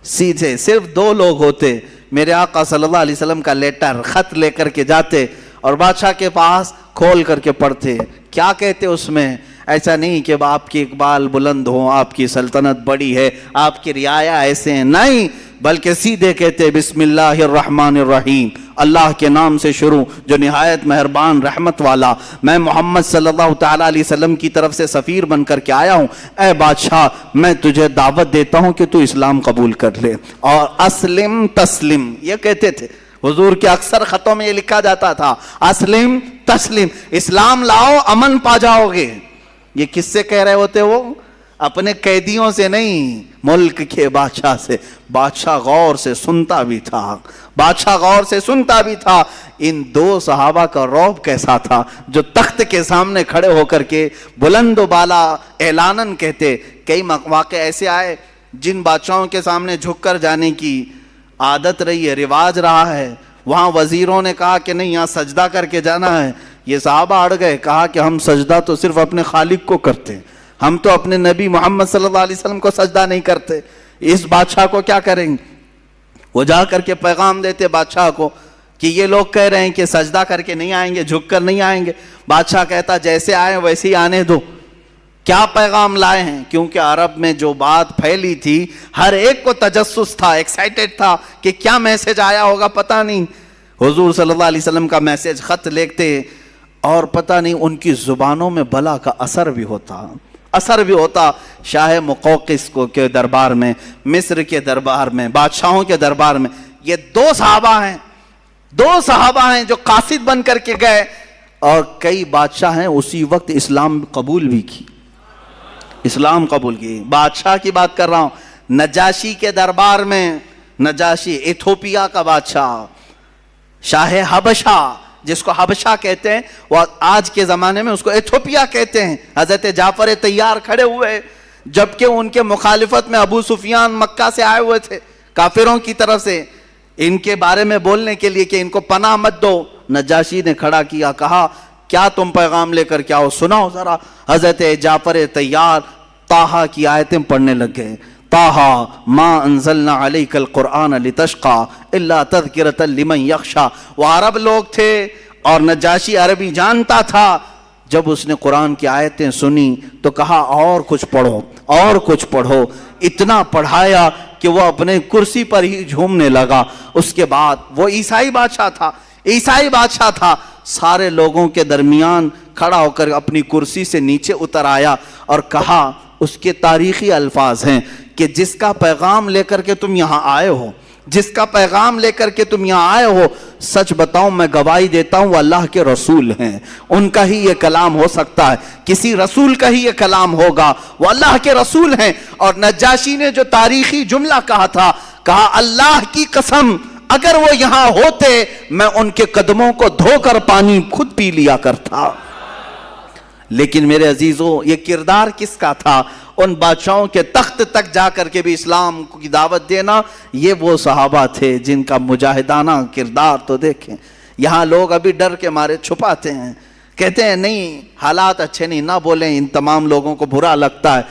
سیدھے صرف دو لوگ ہوتے. میرے آقا صلی اللہ علیہ وسلم کا لیٹر خط لے کر کے جاتے اور بادشاہ کے پاس کھول کر کے پڑھتے. کیا کہتے اس میں؟ ایسا نہیں کہ آپ کی اقبال بلند ہو, آپ کی سلطنت بڑی ہے, آپ کی رعایا ایسے ہیں, نہیں, بلکہ سیدھے کہتے بسم اللہ الرحمن الرحیم, اللہ کے نام سے شروع جو نہایت مہربان رحمت والا. میں محمد صلی اللہ تعالیٰ علیہ وسلم کی طرف سے سفیر بن کر کے آیا ہوں. اے بادشاہ میں تجھے دعوت دیتا ہوں کہ تو اسلام قبول کر لے, اور اسلم تسلم یہ کہتے تھے. حضور کے اکثر خطوں میں یہ لکھا جاتا تھا اسلم تسلم, اسلام لاؤ امن پا جاؤ گے. یہ کس سے کہہ رہے ہوتے؟ وہ اپنے قیدیوں سے نہیں, ملک کے بادشاہ سے. بادشاہ غور سے سنتا بھی تھا, بادشاہ غور سے سنتا بھی تھا. ان دو صحابہ کا رعب کیسا تھا جو تخت کے سامنے کھڑے ہو کر کے بلند و بالا اعلاناً کہتے. کئی واقع ایسے آئے جن بادشاہوں کے سامنے جھک کر جانے کی عادت رہی ہے, رواج رہا ہے, وہاں وزیروں نے کہا کہ نہیں یہاں سجدہ کر کے جانا ہے. یہ صحابہ اڑ گئے, کہا کہ ہم سجدہ تو صرف اپنے خالق کو کرتے ہیں, ہم تو اپنے نبی محمد صلی اللہ علیہ وسلم کو سجدہ نہیں کرتے, اس بادشاہ کو کیا کریں گے؟ وہ جا کر کے پیغام دیتے بادشاہ کو کہ یہ لوگ کہہ رہے ہیں کہ سجدہ کر کے نہیں آئیں گے, جھک کر نہیں آئیں گے. بادشاہ کہتا جیسے آئے ویسے ہی آنے دو. کیا پیغام لائے ہیں؟ کیونکہ عرب میں جو بات پھیلی تھی ہر ایک کو تجسس تھا, ایکسائٹڈ تھا کہ کیا میسج آیا ہوگا پتہ نہیں. حضور صلی اللہ علیہ وسلم کا میسج خط لکھتے اور پتہ نہیں ان کی زبانوں میں بلا کا اثر بھی ہوتا. شاہ مقوقس کو کے دربار میں, مصر کے دربار میں, بادشاہوں کے دربار میں یہ دو صحابہ ہیں جو قاصد بن کر کے گئے, اور کئی بادشاہ ہیں اسی وقت اسلام قبول بھی کی, اسلام قبول کی. بادشاہ کی بات کر رہا ہوں, نجاشی کے دربار میں, نجاشی ایتھوپیا کا بادشاہ, شاہ حبشہ جس کو حبشہ کہتے ہیں, وہ آج کے زمانے میں اس کو ایتھوپیا کہتے ہیں. حضرت جعفر طیار کھڑے ہوئے جبکہ ان کے مخالفت میں ابو سفیان مکہ سے آئے ہوئے تھے کافروں کی طرف سے, ان کے بارے میں بولنے کے لیے کہ ان کو پناہ مت دو. نجاشی نے کھڑا کیا, کہا کیا تم پیغام لے کر کیا ہو, سناؤ ذرا. حضرت جعفر طیار طٰہٰ کی آیتیں پڑھنے لگ گئے. طٰہٰ ما انزلنا علیک القرآن لتشقیٰ الا تذکرۃ لمن یخشیٰ. وہ عرب لوگ تھے اور نجاشی عربی جانتا تھا. جب اس نے قرآن کی آیتیں سنی تو کہا اور کچھ پڑھو, اور کچھ پڑھو. اتنا پڑھایا کہ وہ اپنے کرسی پر ہی جھومنے لگا. اس کے بعد وہ عیسائی بادشاہ تھا, سارے لوگوں کے درمیان کھڑا ہو کر اپنی کرسی سے نیچے اتر آیا اور کہا, اس کے تاریخی الفاظ ہیں کہ جس کا پیغام لے کر کے تم یہاں آئے ہو, سچ بتاؤں میں گواہی دیتا ہوں وہ اللہ کے رسول ہیں. ان کا ہی یہ کلام ہو سکتا ہے, کسی رسول کا ہی یہ کلام ہوگا, وہ اللہ کے رسول ہیں. اور نجاشی نے جو تاریخی جملہ کہا تھا, کہا اللہ کی قسم اگر وہ یہاں ہوتے میں ان کے قدموں کو دھو کر پانی خود پی لیا کرتا. لیکن میرے عزیزوں یہ کردار کس کا تھا؟ ان بادشاہوں کے تخت تک جا کر کے بھی اسلام کی دعوت دینا, یہ وہ صحابہ تھے جن کا مجاہدانہ کردار تو دیکھیں. یہاں لوگ ابھی ڈر کے مارے چھپاتے ہیں, کہتے ہیں نہیں حالات اچھے نہیں, نہ بولیں, ان تمام لوگوں کو برا لگتا ہے.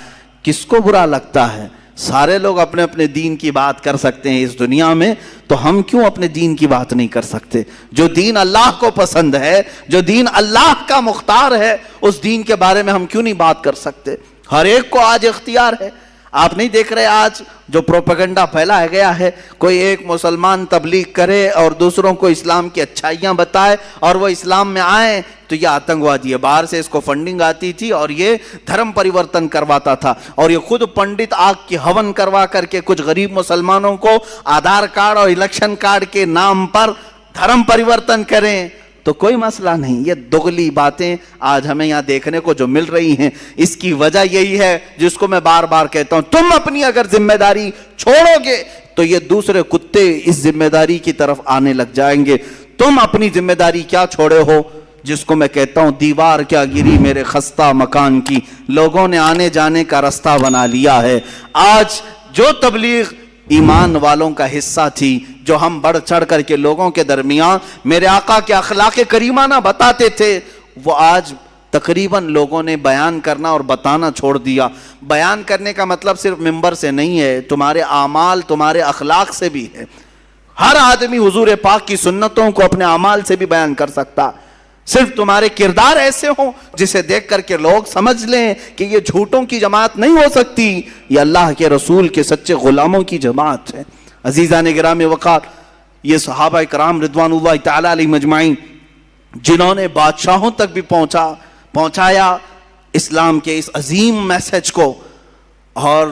کس کو برا لگتا ہے؟ سارے لوگ اپنے اپنے دین کی بات کر سکتے ہیں اس دنیا میں, تو ہم کیوں اپنے دین کی بات نہیں کر سکتے؟ جو دین اللہ کو پسند ہے, جو دین اللہ کا مختار ہے, اس دین کے بارے میں ہم کیوں نہیں بات کر سکتے؟ ہر ایک کو آج اختیار ہے. آپ نہیں دیکھ رہے آج جو پروپیگنڈا پھیلایا گیا ہے، کوئی ایک مسلمان تبلیغ کرے اور دوسروں کو اسلام کی اچھائیاں بتائے اور وہ اسلام میں آئیں تو یہ آتنکوادی ہے، باہر سے اس کو فنڈنگ آتی تھی اور یہ دھرم پریورتن کرواتا تھا، اور یہ خود پنڈت آگ کی ہون کروا کر کے کچھ غریب مسلمانوں کو آدھار کارڈ اور الیکشن کارڈ کے نام پر دھرم پریورتن کریں تو کوئی مسئلہ نہیں۔ یہ دگلی باتیں آج ہمیں یہاں دیکھنے کو جو مل رہی ہیں، اس کی وجہ یہی ہے جس کو میں بار بار کہتا ہوں، تم اپنی اگر ذمہ داری چھوڑو گے تو یہ دوسرے کتے اس ذمہ داری کی طرف آنے لگ جائیں گے۔ تم اپنی ذمہ داری کیا چھوڑے ہو، جس کو میں کہتا ہوں دیوار کیا گری میرے خستہ مکان کی، لوگوں نے آنے جانے کا راستہ بنا لیا ہے۔ آج جو تبلیغ ایمان والوں کا حصہ تھی، جو ہم بڑھ چڑھ کر کے لوگوں کے درمیان میرے آقا کے اخلاق کریمانہ بتاتے تھے، وہ آج تقریباً لوگوں نے بیان کرنا اور بتانا چھوڑ دیا۔ بیان کرنے کا مطلب صرف ممبر سے نہیں ہے، تمہارے اعمال تمہارے اخلاق سے بھی ہے۔ ہر آدمی حضور پاک کی سنتوں کو اپنے اعمال سے بھی بیان کر سکتا، صرف تمہارے کردار ایسے ہوں جسے دیکھ کر کے لوگ سمجھ لیں کہ یہ جھوٹوں کی جماعت نہیں ہو سکتی، یہ اللہ کے رسول کے سچے غلاموں کی جماعت ہے۔ عزیزان گرامی وقار، یہ صحابہ کرام رضوان اللہ تعالی علیہ مجمعین جنہوں نے بادشاہوں تک بھی پہنچایا اسلام کے اس عظیم میسج کو، اور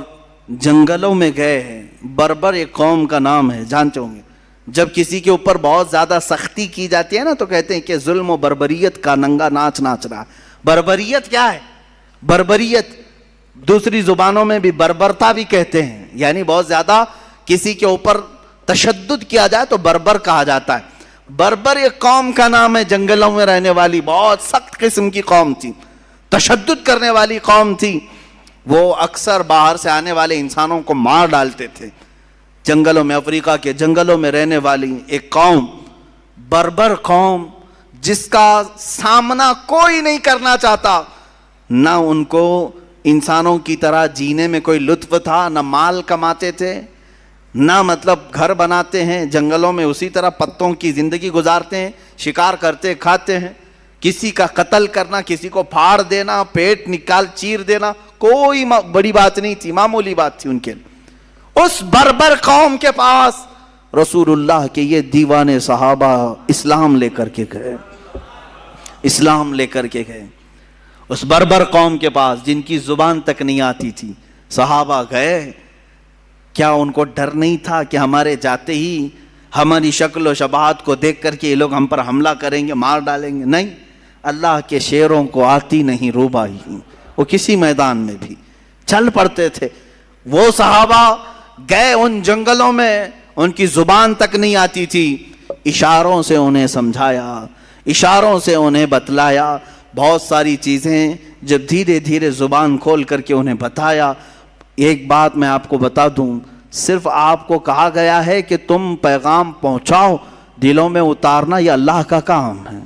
جنگلوں میں گئے ہیں۔ بربر ایک قوم کا نام ہے، جانتے ہوں گے۔ جب کسی کے اوپر بہت زیادہ سختی کی جاتی ہے نا تو کہتے ہیں کہ ظلم و بربریت کا ننگا ناچ ناچ رہا۔ بربریت کیا ہے؟ بربریت دوسری زبانوں میں بھی بربرتا بھی کہتے ہیں، یعنی بہت زیادہ کسی کے اوپر تشدد کیا جائے تو بربر کہا جاتا ہے۔ بربر ایک قوم کا نام ہے، جنگلوں میں رہنے والی بہت سخت قسم کی قوم تھی، تشدد کرنے والی قوم تھی۔ وہ اکثر باہر سے آنے والے انسانوں کو مار ڈالتے تھے۔ جنگلوں میں، افریقہ کے جنگلوں میں رہنے والی ایک قوم، بربر قوم، جس کا سامنا کوئی نہیں کرنا چاہتا، نہ ان کو انسانوں کی طرح جینے میں کوئی لطف تھا، نہ مال کماتے تھے، نہ مطلب گھر بناتے ہیں جنگلوں میں اسی طرح پتوں کی زندگی گزارتے ہیں، شکار کرتے کھاتے ہیں۔ کسی کا قتل کرنا، کسی کو پھاڑ دینا، پیٹ نکال چیر دینا کوئی بڑی بات نہیں تھی، معمولی بات تھی ان کے لیے۔ اس بربر قوم کے پاس رسول اللہ کے یہ دیوانے صحابہ اسلام لے کر کے گئے، اسلام لے کر کے گئے۔ اس بربر قوم کے پاس جن کی زبان تک نہیں آتی تھی، صحابہ گئے۔ کیا ان کو ڈر نہیں تھا کہ ہمارے جاتے ہی ہماری شکل و شباہت کو دیکھ کر کے یہ لوگ ہم پر حملہ کریں گے، مار ڈالیں گے؟ نہیں، اللہ کے شیروں کو آتی نہیں روبائی، وہ کسی میدان میں بھی چل پڑتے تھے۔ وہ صحابہ گئے ان جنگلوں میں، ان کی زبان تک نہیں آتی تھی، اشاروں سے انہیں سمجھایا، اشاروں سے انہیں بتلایا بہت ساری چیزیں۔ جب دھیرے دھیرے زبان کھول کر کے انہیں بتایا، ایک بات میں آپ کو بتا دوں، صرف آپ کو کہا گیا ہے کہ تم پیغام پہنچاؤ، دلوں میں اتارنا یہ اللہ کا کام ہے،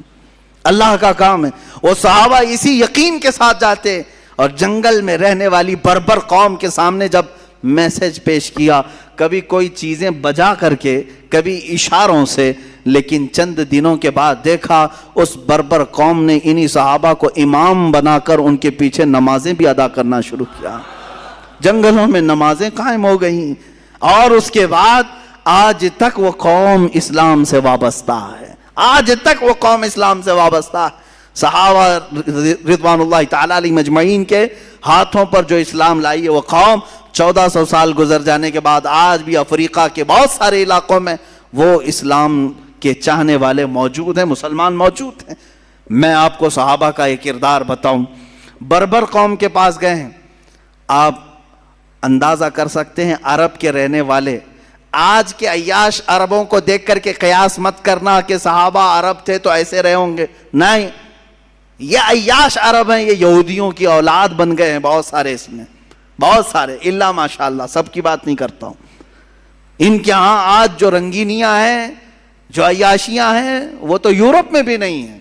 اللہ کا کام ہے۔ وہ صحابہ اسی یقین کے ساتھ جاتے اور جنگل میں رہنے والی بربر قوم کے سامنے جب میسج پیش کیا، کبھی کوئی چیزیں بجا کر کے، کبھی اشاروں سے، لیکن چند دنوں کے بعد دیکھا اس بربر قوم نے انہی صحابہ کو امام بنا کر ان کے پیچھے نمازیں بھی ادا کرنا شروع کیا۔ جنگلوں میں نمازیں قائم ہو گئیں، اور اس کے بعد آج تک وہ قوم اسلام سے وابستہ ہے، آج تک وہ قوم اسلام سے وابستہ ہے۔ صحابہ رضوان اللہ تعالی علیہ مجمعین کے ہاتھوں پر جو اسلام لائی ہے وہ قوم 1400 سال گزر جانے کے بعد آج بھی افریقہ کے بہت سارے علاقوں میں وہ اسلام کے چاہنے والے موجود ہیں، مسلمان موجود ہیں۔ میں آپ کو صحابہ کا ایک کردار بتاؤں۔ بربر قوم کے پاس گئے ہیں، آپ اندازہ کر سکتے ہیں عرب کے رہنے والے، آج کے عیاش عربوں کو دیکھ کر کے قیاس مت کرنا کہ صحابہ عرب تھے تو ایسے رہے ہوں گے، نہیں، یہ عیاش عرب ہیں، یہ یہودیوں کی اولاد بن گئے ہیں بہت سارے، اس میں بہت سارے، اللہ ماشاءاللہ، سب کی بات نہیں کرتا ہوں۔ ان کے ہاں آج جو رنگینیاں ہیں، جو عیاشیاں ہیں، وہ تو یورپ میں بھی نہیں ہیں۔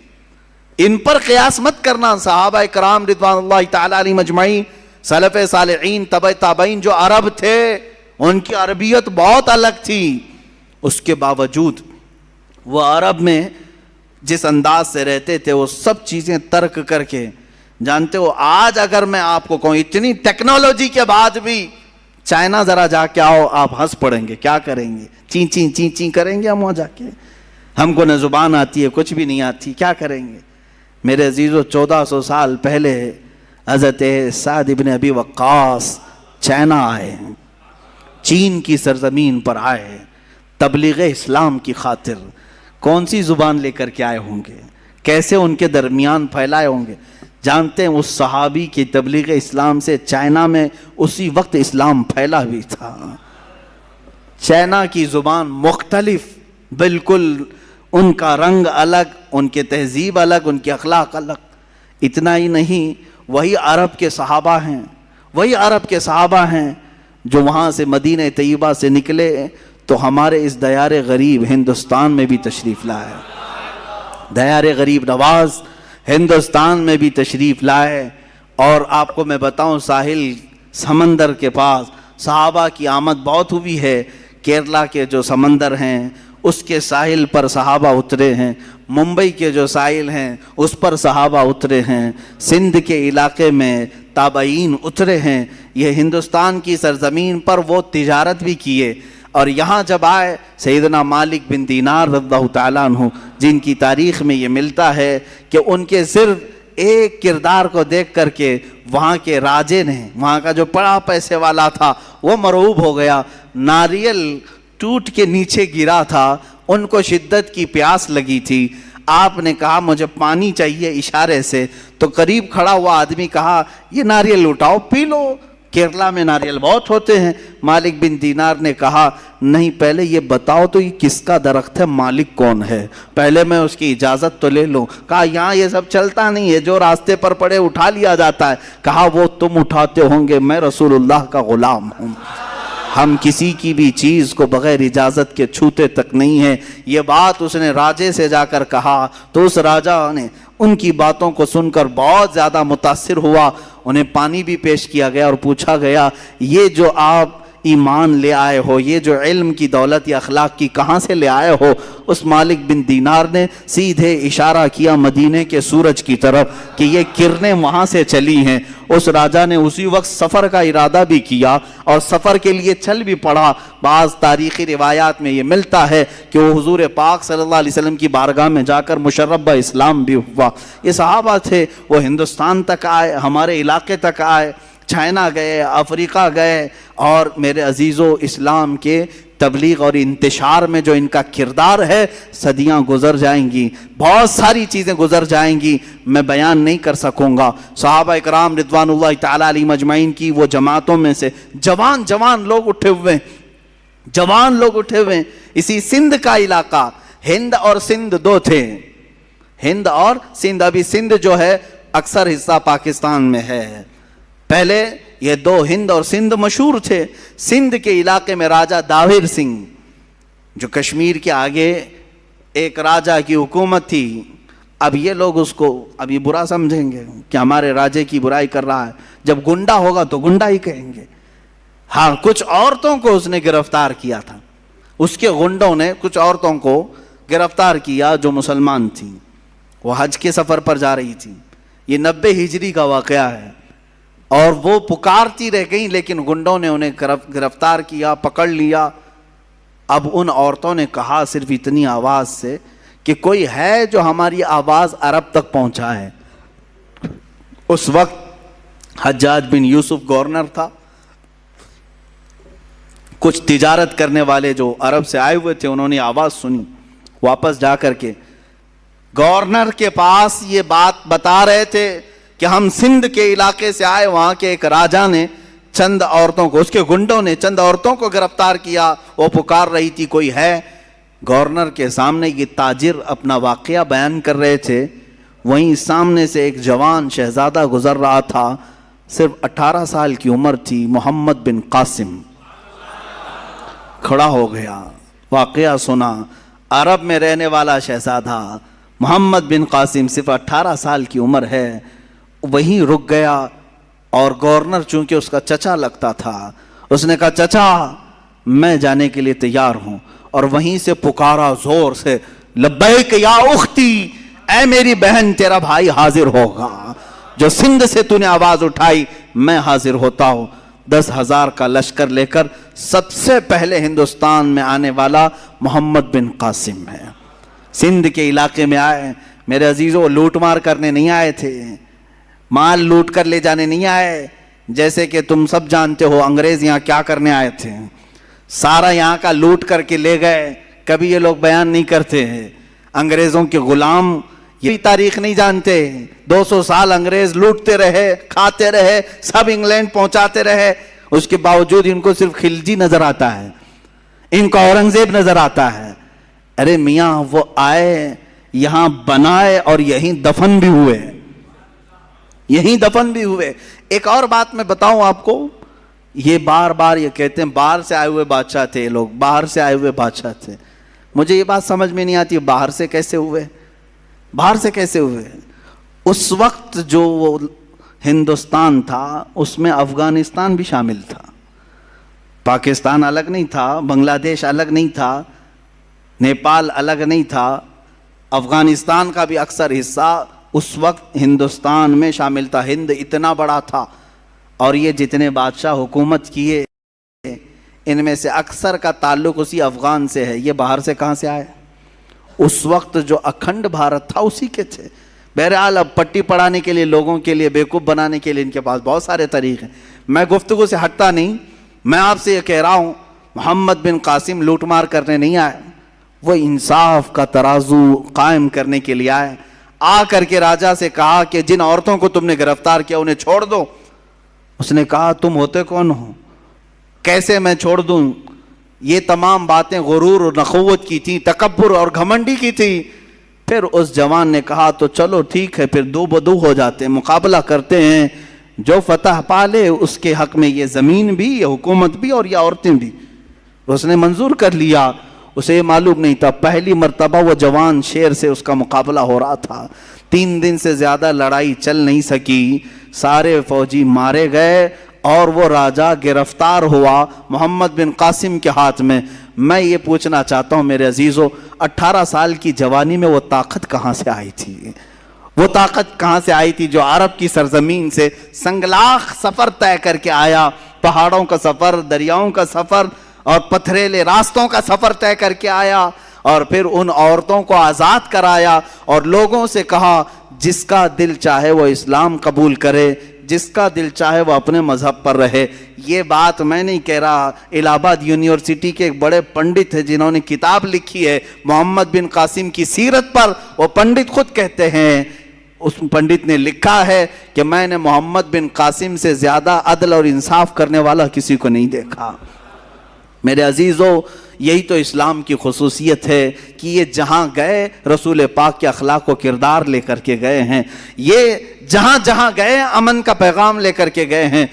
ان پر قیاس مت کرنا۔ صحابہ کرام رضوان اللہ تعالی علیہ مجمعین، سلف صالحین، تبع تابعین جو عرب تھے، ان کی عربیت بہت الگ تھی، اس کے باوجود وہ عرب میں جس انداز سے رہتے تھے وہ سب چیزیں ترک کر کے، جانتے ہو آج اگر میں آپ کو کہوں اتنی ٹیکنالوجی کے بعد بھی چائنا ذرا جا کے آؤ، آپ ہنس پڑیں گے، کیا کریں گے؟ چین چین چین چین کریں گے ہم وہاں جا کے، ہم کو نہ زبان آتی ہے، کچھ بھی نہیں آتی، کیا کریں گے؟ میرے عزیزو 1400 سال پہلے حضرت سعد ابن ابی وقاص چائنا آئے ہیں، چین کی سرزمین پر آئے تبلیغ اسلام کی خاطر۔ کون سی زبان لے کر کے آئے ہوں گے؟ کیسے ان کے درمیان پھیلائے ہوں گے؟ جانتے ہیں اس صحابی کی تبلیغ اسلام سے چائنا میں اسی وقت اسلام پھیلا بھی تھا۔ چائنا کی زبان مختلف، بالکل ان کا رنگ الگ، ان کے تہذیب الگ، ان کے اخلاق الگ۔ اتنا ہی نہیں، وہی عرب کے صحابہ ہیں، وہی عرب کے صحابہ ہیں جو وہاں سے مدینہ طیبہ سے نکلے تو ہمارے اس دیار غریب ہندوستان میں بھی تشریف لائے، دیار غریب نواز ہندوستان میں بھی تشریف لائے۔ اور آپ کو میں بتاؤں، ساحل سمندر کے پاس صحابہ کی آمد بہت ہوئی ہے۔ کیرلا کے جو سمندر ہیں اس کے ساحل پر صحابہ اترے ہیں، ممبئی کے جو ساحل ہیں اس پر صحابہ اترے ہیں، سندھ کے علاقے میں تابعین اترے ہیں۔ یہ ہندوستان کی سرزمین پر وہ تجارت بھی کیے، اور یہاں جب آئے سیدنا مالک بن دینار رضی اللہ تعالیٰ عنہ، جن کی تاریخ میں یہ ملتا ہے کہ ان کے صرف ایک کردار کو دیکھ کر کے وہاں کے راجے نے، وہاں کا جو بڑا پیسے والا تھا، وہ مرعوب ہو گیا۔ ناریل ٹوٹ کے نیچے گرا تھا، ان کو شدت کی پیاس لگی تھی، آپ نے کہا مجھے پانی چاہیے اشارے سے، تو قریب کھڑا ہوا آدمی کہا یہ ناریل اٹھاؤ پی لو، کیرلا میں ناریل بہت ہوتے ہیں۔ مالک بن دینار نے کہا نہیں، پہلے یہ بتاؤ تو یہ کس کا درخت ہے، مالک کون ہے، پہلے میں اس کی اجازت تو لے لوں۔ کہا یہاں یہ سب چلتا نہیں ہے، جو راستے پر پڑے اٹھا لیا جاتا ہے۔ کہا وہ تم اٹھاتے ہوں گے، میں رسول اللہ کا غلام ہوں، ہم کسی کی بھی چیز کو بغیر اجازت کے چھوتے تک نہیں ہیں۔ یہ بات اس نے راجے سے جا کر کہا تو اس راجہ نے ان کی باتوں کو سن کر بہت زیادہ متاثر ہوا، انہیں پانی بھی پیش کیا گیا اور پوچھا گیا یہ جو آپ ایمان لے آئے ہو، یہ جو علم کی دولت یا اخلاق کی کہاں سے لے آئے ہو؟ اس مالک بن دینار نے سیدھے اشارہ کیا مدینے کے سورج کی طرف کہ یہ کرنیں وہاں سے چلی ہیں۔ اس راجہ نے اسی وقت سفر کا ارادہ بھی کیا اور سفر کے لیے چل بھی پڑا۔ بعض تاریخی روایات میں یہ ملتا ہے کہ وہ حضور پاک صلی اللہ علیہ وسلم کی بارگاہ میں جا کر مشرب اسلام بھی ہوا۔ یہ صحابہ تھے، وہ ہندوستان تک آئے، ہمارے علاقے تک آئے، چائنا گئے، افریقہ گئے، اور میرے عزیزو اسلام کے تبلیغ اور انتشار میں جو ان کا کردار ہے، صدیاں گزر جائیں گی، بہت ساری چیزیں گزر جائیں گی، میں بیان نہیں کر سکوں گا۔ صحابہ اکرام رضوان اللہ تعالیٰ علیہ مجمعین کی وہ جماعتوں میں سے جوان لوگ اٹھے ہوئے ہیں۔ اسی سندھ کا علاقہ، ہند اور سندھ دو تھے، ہند اور سندھ۔ ابھی سندھ جو ہے اکثر حصہ پاکستان میں ہے، پہلے یہ دو ہند اور سندھ مشہور تھے۔ سندھ کے علاقے میں راجہ داہر سنگھ، جو کشمیر کے آگے ایک راجہ کی حکومت تھی۔ اب یہ لوگ اس کو ابھی برا سمجھیں گے کہ ہمارے راجے کی برائی کر رہا ہے، جب گنڈا ہوگا تو گنڈا ہی کہیں گے۔ ہاں، کچھ عورتوں کو اس نے گرفتار کیا تھا، اس کے گنڈوں نے کچھ عورتوں کو گرفتار کیا جو مسلمان تھیں، وہ حج کے سفر پر جا رہی تھیں۔ یہ 90 ہجری کا واقعہ ہے، اور وہ پکارتی رہ گئیں، لیکن گنڈوں نے انہیں گرفتار کیا، پکڑ لیا۔ اب ان عورتوں نے کہا صرف اتنی آواز سے کہ کوئی ہے جو ہماری آواز عرب تک پہنچائے۔ اس وقت حجاج بن یوسف گورنر تھا، کچھ تجارت کرنے والے جو عرب سے آئے ہوئے تھے انہوں نے آواز سنی، واپس جا کر کے گورنر کے پاس یہ بات بتا رہے تھے کہ ہم سندھ کے علاقے سے آئے، وہاں کے ایک راجہ نے چند عورتوں کو، اس کے گنڈوں نے چند عورتوں کو گرفتار کیا، وہ پکار رہی تھی کوئی ہے۔ گورنر کے سامنے یہ تاجر اپنا واقعہ بیان کر رہے تھے، وہیں سامنے سے ایک جوان شہزادہ گزر رہا تھا، صرف 18 سال کی عمر تھی، محمد بن قاسم۔ کھڑا ہو گیا، واقعہ سنا، عرب میں رہنے والا شہزادہ محمد بن قاسم، صرف 18 سال کی عمر ہے، وہیں رک گیا۔ اور گورنر چونکہ اس کا چچا لگتا تھا، اس نے کہا چچا میں جانے کے لیے تیار ہوں، اور وہیں سے پکارا زور سے، لبیک یا اختی، اے میری بہن تیرا بھائی حاضر ہوگا، جو سندھ سے تو نے آواز اٹھائی میں حاضر ہوتا ہوں۔ 10,000 کا لشکر لے کر سب سے پہلے ہندوستان میں آنے والا محمد بن قاسم ہے۔ سندھ کے علاقے میں آئے میرے عزیزوں، لوٹ مار کرنے نہیں آئے تھے، مال لوٹ کر لے جانے نہیں آئے۔ جیسے کہ تم سب جانتے ہو انگریز یہاں کیا کرنے آئے تھے، سارا یہاں کا لوٹ کر کے لے گئے۔ کبھی یہ لوگ بیان نہیں کرتے ہیں، انگریزوں کے غلام یہ تاریخ نہیں جانتے۔ 200 سال انگریز لوٹتے رہے، کھاتے رہے، سب انگلینڈ پہنچاتے رہے، اس کے باوجود ان کو صرف خلجی نظر آتا ہے، ان کو اورنگزیب نظر آتا ہے۔ ارے میاں وہ آئے، یہاں بنائے اور یہیں دفن بھی ہوئے، یہیں دفن بھی ہوئے۔ ایک اور بات میں بتاؤں آپ کو، یہ بار بار یہ کہتے ہیں باہر سے آئے ہوئے بادشاہ تھے، یہ لوگ باہر سے آئے ہوئے بادشاہ تھے۔ مجھے یہ بات سمجھ میں نہیں آتی، باہر سے کیسے ہوئے، باہر سے کیسے ہوئے؟ اس وقت جو وہ ہندوستان تھا اس میں افغانستان بھی شامل تھا، پاکستان الگ نہیں تھا، بنگلہ دیش الگ نہیں تھا، نیپال الگ نہیں تھا، افغانستان کا بھی اکثر حصہ اس وقت ہندوستان میں شامل تھا۔ ہند اتنا بڑا تھا اور یہ جتنے بادشاہ حکومت کیے ان میں سے اکثر کا تعلق اسی افغان سے ہے۔ یہ باہر سے کہاں سے آئے؟ اس وقت جو اکھنڈ بھارت تھا اسی کے تھے۔ بہرحال اب پٹی پڑھانے کے لیے، لوگوں کے لیے بیوقوف بنانے کے لیے ان کے پاس بہت سارے طریقے ہیں، میں گفتگو سے ہٹتا نہیں۔ میں آپ سے یہ کہہ رہا ہوں محمد بن قاسم لوٹ مار کرنے نہیں آئے، وہ انصاف کا ترازو قائم کرنے کے لیے آئے۔ آ کر کے راجا سے کہا کہ جن عورتوں کو تم نے گرفتار کیا انہیں چھوڑ دو۔ اس نے کہا تم ہوتے کون ہو، کیسے میں چھوڑ دوں؟ یہ تمام باتیں غرور اور نخوت کی تھی، تکبر اور گھمنڈی کی تھی۔ پھر اس جوان نے کہا تو چلو ٹھیک ہے، پھر دو بدو ہو جاتے ہیں، مقابلہ کرتے ہیں، جو فتح پالے اس کے حق میں یہ زمین بھی، یہ حکومت بھی اور یہ عورتیں بھی۔ اس نے منظور کر لیا۔ اسے یہ معلوم نہیں تھا پہلی مرتبہ وہ جوان شیر سے اس کا مقابلہ ہو رہا تھا۔ 3 دن سے زیادہ لڑائی چل نہیں سکی، سارے فوجی مارے گئے اور وہ راجہ گرفتار ہوا محمد بن قاسم کے ہاتھ میں۔ میں یہ پوچھنا چاہتا ہوں میرے عزیزو، 18 سال کی جوانی میں وہ طاقت کہاں سے آئی تھی؟ وہ طاقت کہاں سے آئی تھی جو عرب کی سرزمین سے سنگلاخ سفر طے کر کے آیا، پہاڑوں کا سفر، دریاؤں کا سفر اور پتھریلے راستوں کا سفر طے کر کے آیا، اور پھر ان عورتوں کو آزاد کرایا اور لوگوں سے کہا جس کا دل چاہے وہ اسلام قبول کرے، جس کا دل چاہے وہ اپنے مذہب پر رہے۔ یہ بات میں نہیں کہہ رہا، الہ آباد یونیورسٹی کے ایک بڑے پنڈت ہیں جنہوں نے کتاب لکھی ہے محمد بن قاسم کی سیرت پر، وہ پنڈت خود کہتے ہیں، اس پنڈت نے لکھا ہے کہ میں نے محمد بن قاسم سے زیادہ عدل اور انصاف کرنے والا کسی کو نہیں دیکھا۔ میرے عزیزو، یہی تو اسلام کی خصوصیت ہے کہ یہ جہاں گئے رسول پاک کے اخلاق و کردار لے کر کے گئے ہیں، یہ جہاں جہاں گئے امن کا پیغام لے کر کے گئے ہیں۔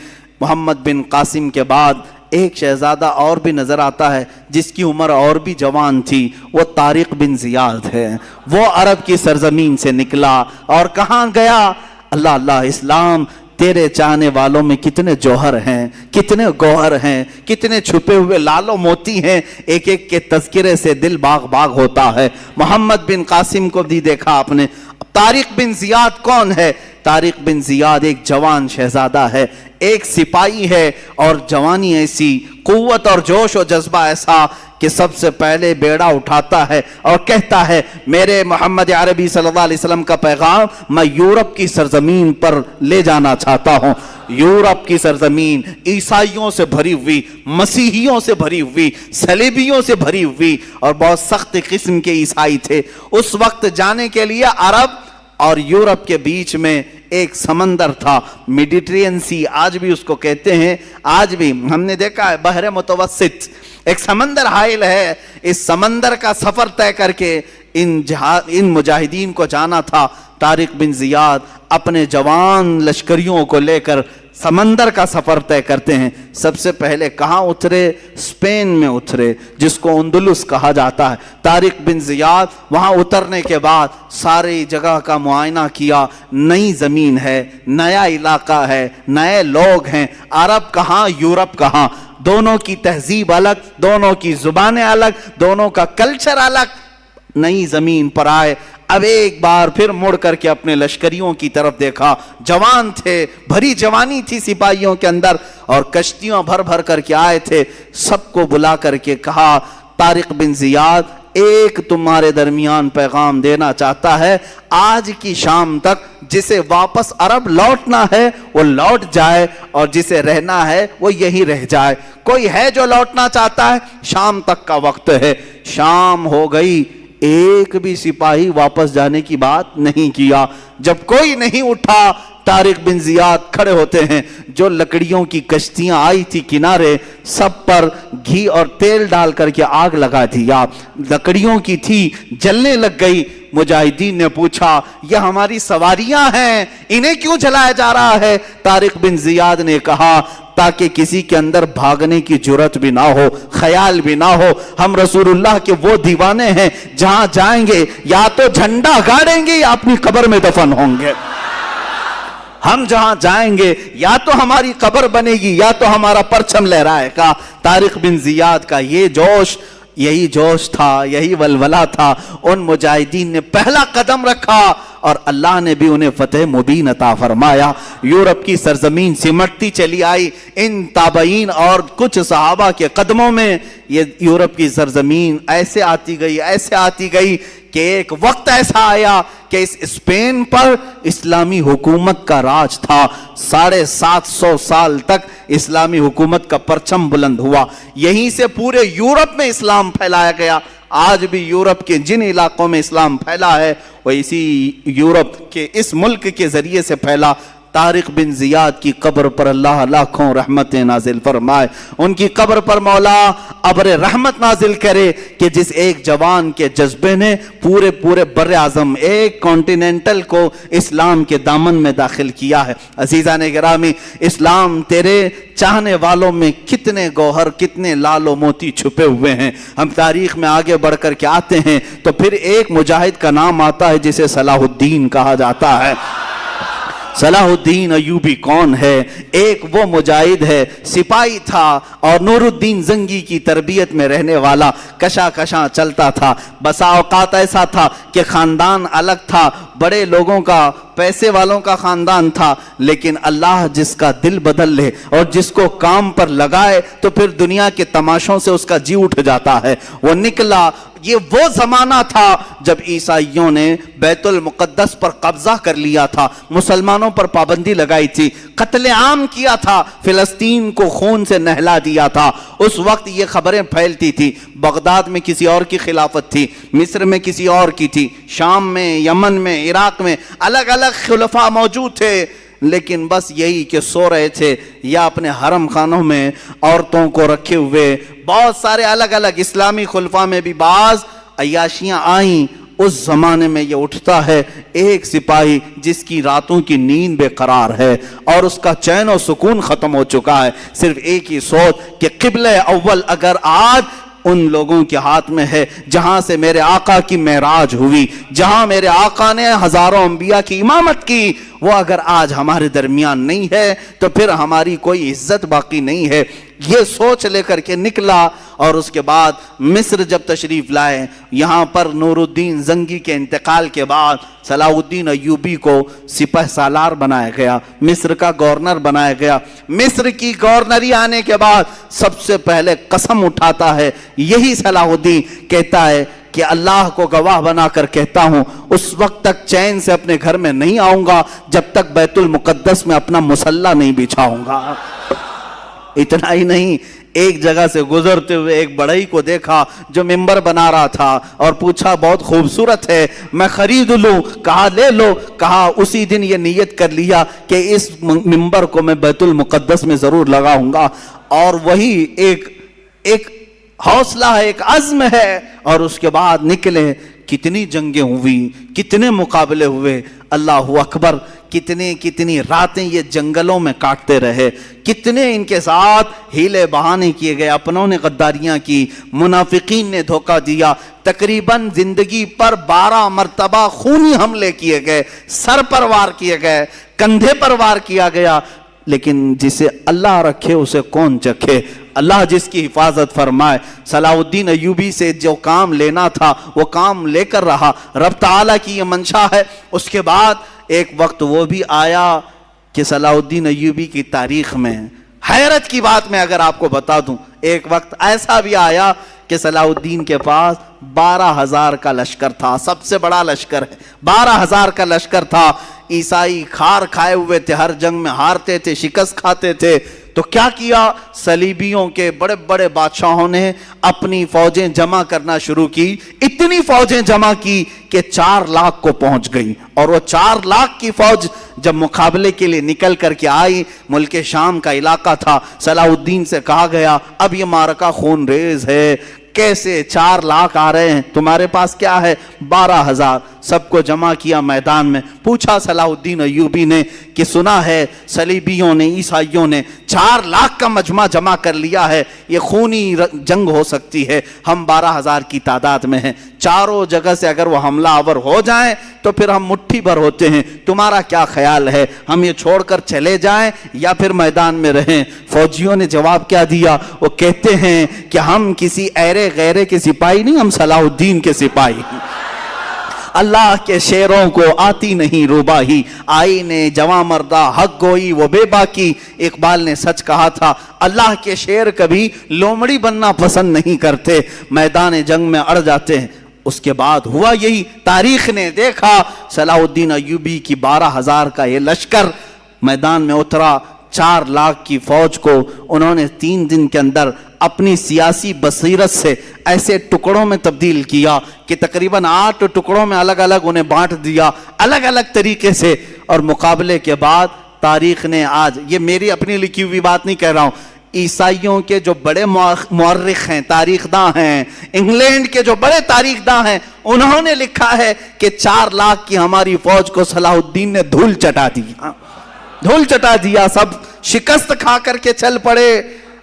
محمد بن قاسم کے بعد ایک شہزادہ اور بھی نظر آتا ہے جس کی عمر اور بھی جوان تھی، وہ طارق بن زیاد ہے۔ وہ عرب کی سرزمین سے نکلا اور کہاں گیا؟ اللہ اللہ، اسلام تیرے چاہنے والوں میں کتنے جوہر ہیں، کتنے گوہر ہیں، کتنے چھپے ہوئے لال و موتی ہیں، ایک ایک کے تذکرے سے دل باغ باغ ہوتا ہے۔ محمد بن قاسم کو بھی دیکھا آپ نے۔ طارق بن زیاد کون ہے؟ طارق بن زیاد ایک جوان شہزادہ ہے، ایک سپاہی ہے، اور جوانی ایسی، قوت اور جوش و جذبہ ایسا کہ سب سے پہلے بیڑا اٹھاتا ہے اور کہتا ہے میرے محمد عربی صلی اللہ علیہ وسلم کا پیغام میں یورپ کی سرزمین پر لے جانا چاہتا ہوں۔ یورپ کی سرزمین عیسائیوں سے بھری ہوئی، مسیحیوں سے بھری ہوئی، صلیبیوں سے بھری ہوئی، اور بہت سخت قسم کے عیسائی تھے۔ اس وقت جانے کے لیے عرب اور یورپ کے بیچ میں ایک سمندر تھا، میڈیٹرین سی آج بھی اس کو کہتے ہیں، آج بھی ہم نے دیکھا ہے بحر متوسط ایک سمندر حائل ہے۔ اس سمندر کا سفر طے کر کے ان مجاہدین کو جانا تھا۔ طارق بن زیاد اپنے جوان لشکریوں کو لے کر سمندر کا سفر طے کرتے ہیں۔ سب سے پہلے کہاں اترے؟ اسپین میں اترے، جس کو اندلس کہا جاتا ہے۔ طارق بن زیاد وہاں اترنے کے بعد ساری جگہ کا معائنہ کیا، نئی زمین ہے، نیا علاقہ ہے، نئے لوگ ہیں، عرب کہاں یورپ کہاں، دونوں کی تہذیب الگ، دونوں کی زبانیں الگ، دونوں کا کلچر الگ۔ نئی زمین پر آئے، اب ایک بار پھر مڑ کر کے اپنے لشکریوں کی طرف دیکھا، جوان تھے، بھری جوانی تھی سپاہیوں کے اندر، اور کشتیاں بھر بھر کر کے آئے تھے. سب کو بلا کر کے کہا طارق بن زیاد ایک تمہارے درمیان پیغام دینا چاہتا ہے، آج کی شام تک جسے واپس عرب لوٹنا ہے وہ لوٹ جائے، اور جسے رہنا ہے وہ یہی رہ جائے. کوئی ہے جو لوٹنا چاہتا ہے؟ شام تک کا وقت ہے. شام ہو گئی، ایک بھی سپاہی واپس جانے کی بات نہیں کیا. جب کوئی نہیں اٹھا، طارق بن زیاد کھڑے ہوتے ہیں. جو لکڑیوں کی کشتیاں آئی تھی کنارے، سب پر گھی اور تیل ڈال کر کے آگ لگا دیا. لکڑیوں کی تھی، جلنے لگ گئی. مجاہدین نے پوچھا یہ ہماری سواریاں ہیں، انہیں کیوں جلایا جا رہا ہے؟ طارق بن زیاد نے کہا تاکہ کسی کے اندر بھاگنے کی جرت بھی نہ ہو، خیال بھی نہ ہو. ہم رسول اللہ کے وہ دیوانے ہیں، جہاں جائیں گے یا تو جھنڈا گاڑیں گے یا اپنی قبر میں دفن ہوں گے. ہم جہاں جائیں گے یا تو ہماری قبر بنے گی یا تو ہمارا پرچم لہرائے گا. طارق بن زیاد کا یہ جوش، یہی جوش تھا، یہی ولولہ تھا. ان مجاہدین نے پہلا قدم رکھا اور اللہ نے بھی انہیں فتح مبین عطا فرمایا. یورپ کی سرزمین سمٹتی چلی آئی. ان تابعین اور کچھ صحابہ کے قدموں میں یہ یورپ کی سرزمین ایسے آتی گئی، ایسے آتی گئی کہ ایک وقت ایسا آیا کہ اس اسپین پر اسلامی حکومت کا راج تھا. 750 سال تک اسلامی حکومت کا پرچم بلند ہوا. یہیں سے پورے یورپ میں اسلام پھیلایا گیا. آج بھی یورپ کے جن علاقوں میں اسلام پھیلا ہے وہ اسی یورپ کے اس ملک کے ذریعے سے پھیلا. طارق بن زیاد کی قبر پر اللہ لاکھوں رحمتیں نازل فرمائے. ان کی قبر پر مولا ابر رحمت نازل کرے کہ جس ایک جوان کے جذبے نے پورے بر اعظم ایک کانٹیننٹل کو اسلام کے دامن میں داخل کیا ہے. عزیزان گرامی، اسلام تیرے چاہنے والوں میں کتنے گوہر، کتنے لال و موتی چھپے ہوئے ہیں. ہم تاریخ میں آگے بڑھ کر کے آتے ہیں تو پھر ایک مجاہد کا نام آتا ہے جسے صلاح الدین کہا جاتا ہے. صلاح الدین ایوبی کون ہے؟ ایک وہ مجاہد ہے، سپاہی تھا اور نور الدین زنگی کی تربیت میں رہنے والا، کشا چلتا تھا. بسا اوقات ایسا تھا کہ خاندان الگ تھا، بڑے لوگوں کا، پیسے والوں کا خاندان تھا، لیکن اللہ جس کا دل بدل لے اور جس کو کام پر لگائے تو پھر دنیا کے تماشوں سے اس کا جی اٹھ جاتا ہے. وہ نکلا. یہ وہ زمانہ تھا جب عیسائیوں نے بیت المقدس پر قبضہ کر لیا تھا، مسلمانوں پر پابندی لگائی تھی، قتل عام کیا تھا، فلسطین کو خون سے نہلا دیا تھا. اس وقت یہ خبریں پھیلتی تھی. بغداد میں کسی اور کی خلافت تھی، مصر میں کسی اور کی تھی، شام میں، یمن میں، عراق میں الگ الگ خلفاء موجود تھے، لیکن بس یہی کہ سو رہے تھے یا اپنے حرم خانوں میں عورتوں کو رکھے ہوئے. بہت سارے الگ الگ اسلامی خلفاء میں بھی بعض عیاشیاں آئیں. اس زمانے میں یہ اٹھتا ہے ایک سپاہی جس کی راتوں کی نیند بے قرار ہے اور اس کا چین و سکون ختم ہو چکا ہے. صرف ایک ہی سوچ کہ قبلہ اول اگر آج ان لوگوں کے ہاتھ میں ہے جہاں سے میرے آقا کی معراج ہوئی، جہاں میرے آقا نے ہزاروں انبیاء کی امامت کی، وہ اگر آج ہمارے درمیان نہیں ہے تو پھر ہماری کوئی عزت باقی نہیں ہے. یہ سوچ لے کر کے نکلا اور اس کے بعد مصر جب تشریف لائے، یہاں پر نور الدین زنگی کے انتقال کے بعد صلاح الدین ایوبی کو سپہ سالار بنایا گیا، مصر کا گورنر بنایا گیا. مصر کی گورنری آنے کے بعد سب سے پہلے قسم اٹھاتا ہے یہی صلاح الدین، کہتا ہے کہ اللہ کو گواہ بنا کر کہتا ہوں اس وقت تک چین سے اپنے گھر میں نہیں آؤں گا جب تک بیت المقدس میں اپنا مصلی نہیں بچھاؤں گا. اتنا ہی نہیں، ایک جگہ سے گزرتے ہوئے ایک بڑھئی کو دیکھا جو ممبر بنا رہا تھا اور پوچھا بہت خوبصورت ہے، میں خرید لوں؟ کہا لے لو. کہا اسی دن یہ نیت کر لیا کہ اس ممبر کو میں بیت المقدس میں ضرور لگاؤں گا. اور وہی ایک حوصلہ ہے، ایک عزم ہے. اور اس کے بعد نکلے. کتنی جنگیں ہوئی، کتنے مقابلے ہوئے، اللہ اکبر. کتنی راتیں یہ جنگلوں میں کاٹتے رہے، کتنے ان کے ساتھ ہیلے بہانے کیے گئے، اپنوں نے غداریاں کی، منافقین نے دھوکہ دیا. تقریباً زندگی پر 12 مرتبہ خونی حملے کیے گئے، سر پر وار کیے گئے، کندھے پر وار کیا گیا. لیکن جسے اللہ رکھے اسے کون چکھے. اللہ جس کی حفاظت فرمائے۔ صلاح الدین ایوبی سے جو کام لینا تھا وہ کام لے کر رہا، رب تعالیٰ کی یہ منشا ہے۔ اس کے بعد ایک وقت وہ بھی آیا کہ صلاح الدین ایوبی کی تاریخ میں حیرت کی بات میں اگر آپ کو بتا دوں، ایک وقت ایسا بھی آیا کہ صلاح الدین کے پاس 12,000 کا لشکر تھا، سب سے بڑا لشکر ہے، 12,000 کا لشکر تھا۔ عیسائی کھار کھائے ہوئے تھے، ہر جنگ میں ہارتے تھے، شکست کھاتے تھے۔ تو کیا کیا؟ صلیبیوں کے بڑے بڑے بادشاہوں نے اپنی فوجیں جمع کرنا شروع کی، اتنی فوجیں جمع کی کہ 4 لاکھ کو پہنچ گئی، اور وہ 4 لاکھ کی فوج جب مقابلے کے لیے نکل کر کے آئی، ملک شام کا علاقہ تھا، صلاح الدین سے کہا گیا اب یہ معرکہ خون ریز ہے، کیسے 4 لاکھ آ رہے ہیں، تمہارے پاس کیا ہے؟ 12,000۔ سب کو جمع کیا میدان میں، پوچھا صلاح الدین ایوبی نے کہ سنا ہے صلیبیوں نے، عیسائیوں نے 4 لاکھ کا مجمع جمع کر لیا ہے، یہ خونی جنگ ہو سکتی ہے، ہم 12,000 کی تعداد میں ہیں، چاروں جگہ سے اگر وہ حملہ آور ہو جائیں تو پھر ہم مٹھی بھر ہوتے ہیں، تمہارا کیا خیال ہے، ہم یہ چھوڑ کر چلے جائیں یا پھر میدان میں رہیں؟ فوجیوں نے جواب کیا دیا؟ وہ کہتے ہیں کہ ہم کسی ایرے غیرے کے سپاہی نہیں، ہم صلاح الدین کے سپاہی ہیں۔ اللہ کے شیروں کو آتی نہیں روباہی، آئینے جواں مردہ حق گوئی وہ بے باکی۔ اقبال نے سچ کہا تھا، اللہ کے شیر کبھی لومڑی بننا پسند نہیں کرتے، میدان جنگ میں اڑ جاتے ہیں۔ اس کے بعد ہوا یہی، تاریخ نے دیکھا صلاح الدین ایوبی کی 12,000 کا یہ لشکر میدان میں اترا، 4 لاکھ کی فوج کو انہوں نے 3 دن کے اندر اپنی سیاسی بصیرت سے ایسے ٹکڑوں میں تبدیل کیا کہ تقریباً 8 ٹکڑوں میں الگ الگ انہیں بانٹ دیا، الگ الگ طریقے سے۔ اور مقابلے کے بعد تاریخ نے آج، یہ میری اپنی لکھی ہوئی بات نہیں کہہ رہا ہوں، عیسائیوں کے جو بڑے مورخ ہیں، تاریخ داں ہیں، انگلینڈ کے جو بڑے تاریخ داں ہیں، انہوں نے لکھا ہے کہ 4 لاکھ کی ہماری فوج کو صلاح الدین نے دھول چٹا دیا، دھول چٹا دیا، سب شکست کھا کر کے چل پڑے۔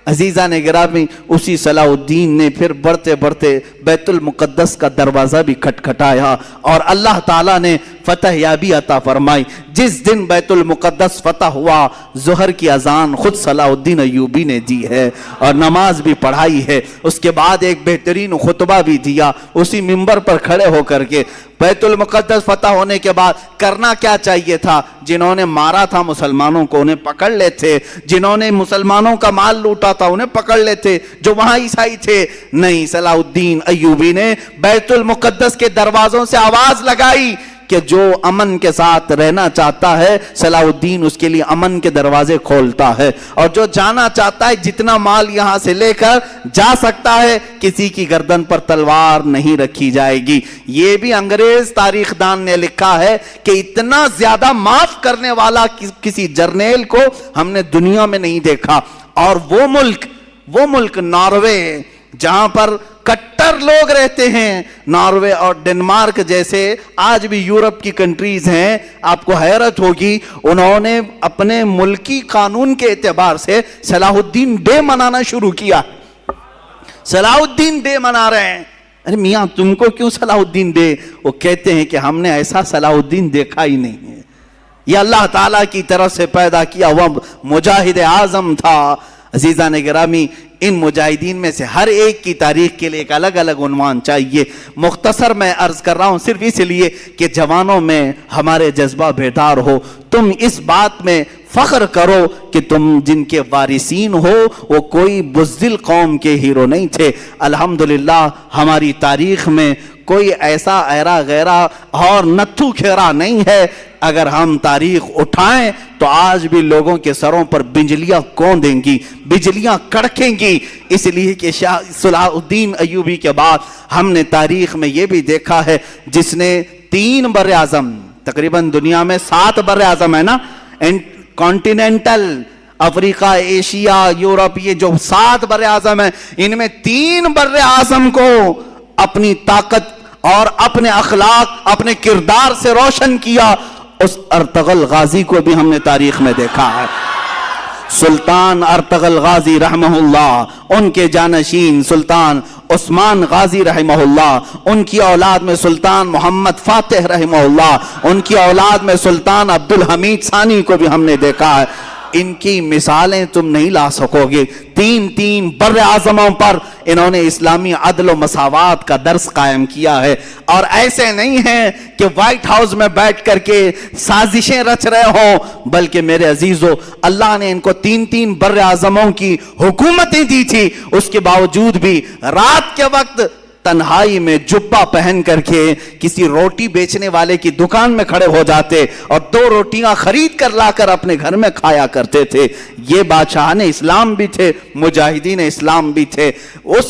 عزیزان گرامی، اسی صلاح الدین نے پھر بڑھتے بڑھتے بیت المقدس کا دروازہ بھی کھٹکھٹایا اور اللہ تعالیٰ نے فتح یابی عطا فرمائی۔ جس دن بیت المقدس فتح ہوا، ظہر کی اذان خود صلاح الدین ایوبی نے دی ہے اور نماز بھی پڑھائی ہے۔ اس کے بعد ایک بہترین خطبہ بھی دیا اسی منبر پر کھڑے ہو کر کے۔ بیت المقدس فتح ہونے کے بعد کرنا کیا چاہیے تھا؟ جنہوں نے مارا تھا مسلمانوں کو انہیں پکڑ لیتے، جنہوں نے مسلمانوں کا مال لوٹا تھا انہیں پکڑ لیتے، جو وہاں عیسائی تھے۔ نہیں، صلاح الدین ایوبی نے بیت المقدس کے دروازوں سے آواز لگائی کہ جو امن کے ساتھ رہنا چاہتا ہے صلاح الدین اس کے لیے امن کے دروازے کھولتا ہے، اور جو جانا چاہتا ہے جتنا مال یہاں سے لے کر جا سکتا ہے، کسی کی گردن پر تلوار نہیں رکھی جائے گی۔ یہ بھی انگریز تاریخ دان نے لکھا ہے کہ اتنا زیادہ معاف کرنے والا کسی جرنیل کو ہم نے دنیا میں نہیں دیکھا۔ اور وہ ملک ناروے، جہاں پر کٹر لوگ رہتے ہیں، ناروے اور ڈنمارک جیسے آج بھی یورپ کی کنٹریز ہیں، آپ کو حیرت ہوگی، انہوں نے اپنے ملکی قانون کے اعتبار سے صلاح الدین ڈے منانا شروع کیا۔ صلاح الدین ڈے منا رہے ہیں۔ ارے میاں تم کو کیوں صلاح الدین ڈے؟ وہ کہتے ہیں کہ ہم نے ایسا صلاح الدین دیکھا ہی نہیں ہے، یہ اللہ تعالیٰ کی طرف سے پیدا کیا ہوا مجاہد اعظم تھا۔ عزیزان گرامی، ان مجاہدین میں سے ہر ایک کی تاریخ کے لیے ایک الگ الگ عنوان چاہیے۔ مختصر میں عرض کر رہا ہوں صرف اس لیے کہ جوانوں میں ہمارے جذبہ بیدار ہو۔ تم اس بات میں فخر کرو کہ تم جن کے وارثین ہو وہ کوئی بزدل قوم کے ہیرو نہیں تھے۔ الحمدللہ ہماری تاریخ میں کوئی ایسا ایرا غیرہ اور نتھو کھیرا نہیں ہے۔ اگر ہم تاریخ اٹھائیں تو آج بھی لوگوں کے سروں پر بجلیاں کون دیں گی، بجلیاں کڑکیں گی، اس لیے کہ صلاح الدین ایوبی کے بعد ہم نے تاریخ میں یہ بھی دیکھا ہے جس نے 3 بر اعظم، تقریباً دنیا میں 7 بر اعظم ہے نا، کانٹیننٹل، افریقہ، ایشیا، یورپ، یہ جو 7 بر اعظم ہیں، ان میں 3 بر اعظم کو اپنی طاقت اور اپنے اخلاق، اپنے کردار سے روشن کیا۔ اس ارطغرل غازی کو بھی ہم نے تاریخ میں دیکھا ہے، سلطان ارطغرل غازی رحمہ اللہ، ان کے جانشین سلطان عثمان غازی رحمہ اللہ، ان کی اولاد میں سلطان محمد فاتح رحمہ اللہ، ان کی اولاد میں سلطان عبدالحمید ثانی کو بھی ہم نے دیکھا ہے۔ ان کی مثالیں تم نہیں لا سکوگے۔ تین بر اعظموں پر انہوں نے اسلامی عدل و مساوات کا درس قائم کیا ہے، اور ایسے نہیں ہیں کہ وائٹ ہاؤس میں بیٹھ کر کے سازشیں رچ رہے ہوں، بلکہ میرے عزیزو اللہ نے ان کو تین بر اعظموں کی حکومتیں دی تھی، اس کے باوجود بھی رات کے وقت تنہائی میں جبہ پہن کر کے کسی روٹی بیچنے والے کی دکان میں کھڑے ہو جاتے اور 2 روٹیاں خرید کر لا کر اپنے گھر میں کھایا کرتے تھے۔ یہ بادشاہان اسلام بھی تھے، مجاہدین اسلام بھی تھے۔ اس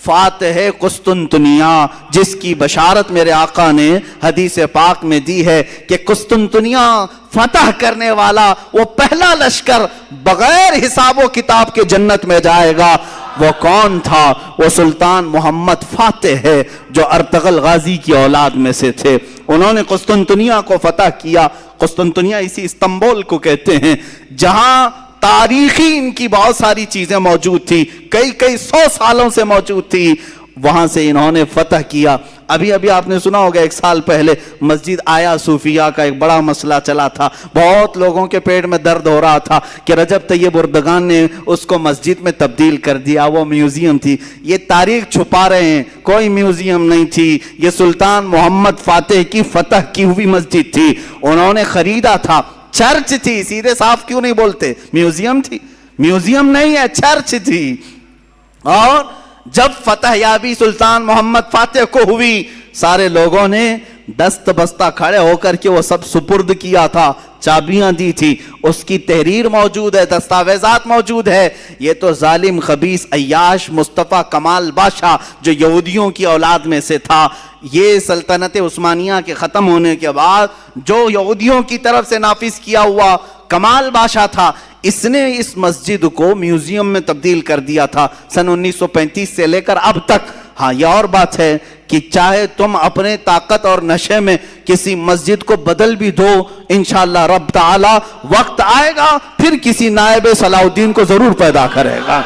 فاتح قسطنطنیہ جس کی بشارت میرے آقا نے حدیث پاک میں دی ہے کہ قسطنطنیہ فتح کرنے والا وہ پہلا لشکر بغیر حساب و کتاب کے جنت میں جائے گا، وہ کون تھا؟ وہ سلطان محمد فاتح ہے جو ارطغرل غازی کی اولاد میں سے تھے۔ انہوں نے قسطنطنیہ کو فتح کیا۔ قسطنطنیہ اسی استنبول کو کہتے ہیں جہاں تاریخی ان کی بہت ساری چیزیں موجود تھی، کئی 100 سالوں سے موجود تھی، وہاں سے انہوں نے فتح کیا۔ ابھی آپ نے سنا ہوگا 1 سال پہلے مسجد آیا صوفیہ کا ایک بڑا مسئلہ چلا تھا، بہت لوگوں کے پیٹ میں درد ہو رہا تھا کہ رجب طیب اردگان نے اس کو مسجد میں تبدیل کر دیا، وہ میوزیم تھی۔ یہ تاریخ چھپا رہے ہیں، کوئی میوزیم نہیں تھی، یہ سلطان محمد فاتح کی فتح کی ہوئی مسجد تھی، انہوں نے خریدا تھا، چرچ تھی، سیدھے صاف کیوں نہیں بولتے؟ میوزیم تھی؟ میوزیم نہیں ہے، چرچ تھی۔ اور جب فتح یابی سلطان محمد فاتح کو ہوئی، سارے لوگوں نے دست بستہ کھڑے ہو کر کے وہ سب سپرد کیا تھا، چابیاں دی تھی، اس کی تحریر موجود ہے، دستاویزات موجود ہے۔ یہ تو ظالم خبیث عیاش مصطفیٰ کمال بادشاہ جو یہودیوں کی اولاد میں سے تھا، یہ سلطنت عثمانیہ کے ختم ہونے کے بعد جو یہودیوں کی طرف سے نافذ کیا ہوا کمال بادشاہ تھا، اس نے اس مسجد کو میوزیم میں تبدیل کر دیا تھا سن 1935 سے لے کر اب تک۔ ہاں یہ اور بات ہے کہ چاہے تم اپنے طاقت اور نشے میں کسی مسجد کو بدل بھی دو، انشاءاللہ رب تعالی وقت آئے گا پھر کسی نائب صلاح الدین کو ضرور پیدا کرے گا۔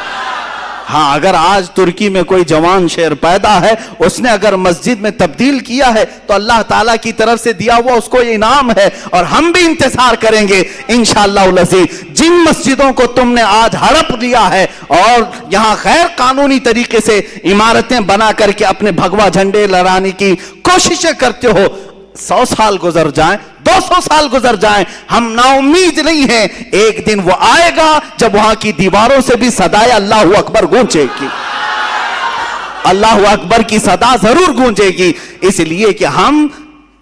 ہاں اگر آج ترکی میں کوئی جوان شیر پیدا ہے، اس نے اگر مسجد میں تبدیل کیا ہے تو اللہ تعالیٰ کی طرف سے دیا ہوا اس کو یہ انعام ہے، اور ہم بھی انتظار کریں گے انشاءاللہ العزیز۔ جن مسجدوں کو تم نے آج ہڑپ لیا ہے اور یہاں غیر قانونی طریقے سے عمارتیں بنا کر کے اپنے بھگوا جھنڈے لہرانے کی کوششیں کرتے ہو، 100 سال گزر جائیں، 200 سال گزر جائیں، ہم نا امید نہیں ہیں، ایک دن وہ آئے گا جب وہاں کی دیواروں سے بھی صدائے اللہ اکبر گونجے گی، اللہ اکبر کی صدا ضرور گونجے گی۔ اس لیے کہ ہم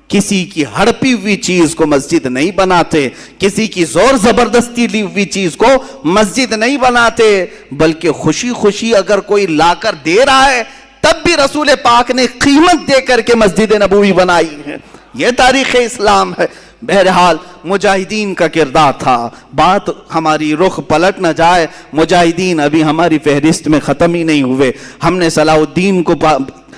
کسی کی ہڑپی ہوئی چیز کو مسجد نہیں بناتے، کسی کی زور زبردستی لی ہوئی چیز کو مسجد نہیں بناتے، بلکہ خوشی خوشی اگر کوئی لا کر دے رہا ہے تب بھی رسول پاک نے قیمت دے کر کے مسجد نبوی بنائی ہے۔ یہ تاریخ اسلام ہے۔ بہرحال مجاہدین کا کردار تھا، بات ہماری رخ پلٹ نہ جائے، مجاہدین ابھی ہماری فہرست میں ختم ہی نہیں ہوئے۔ ہم نے صلاح الدین کو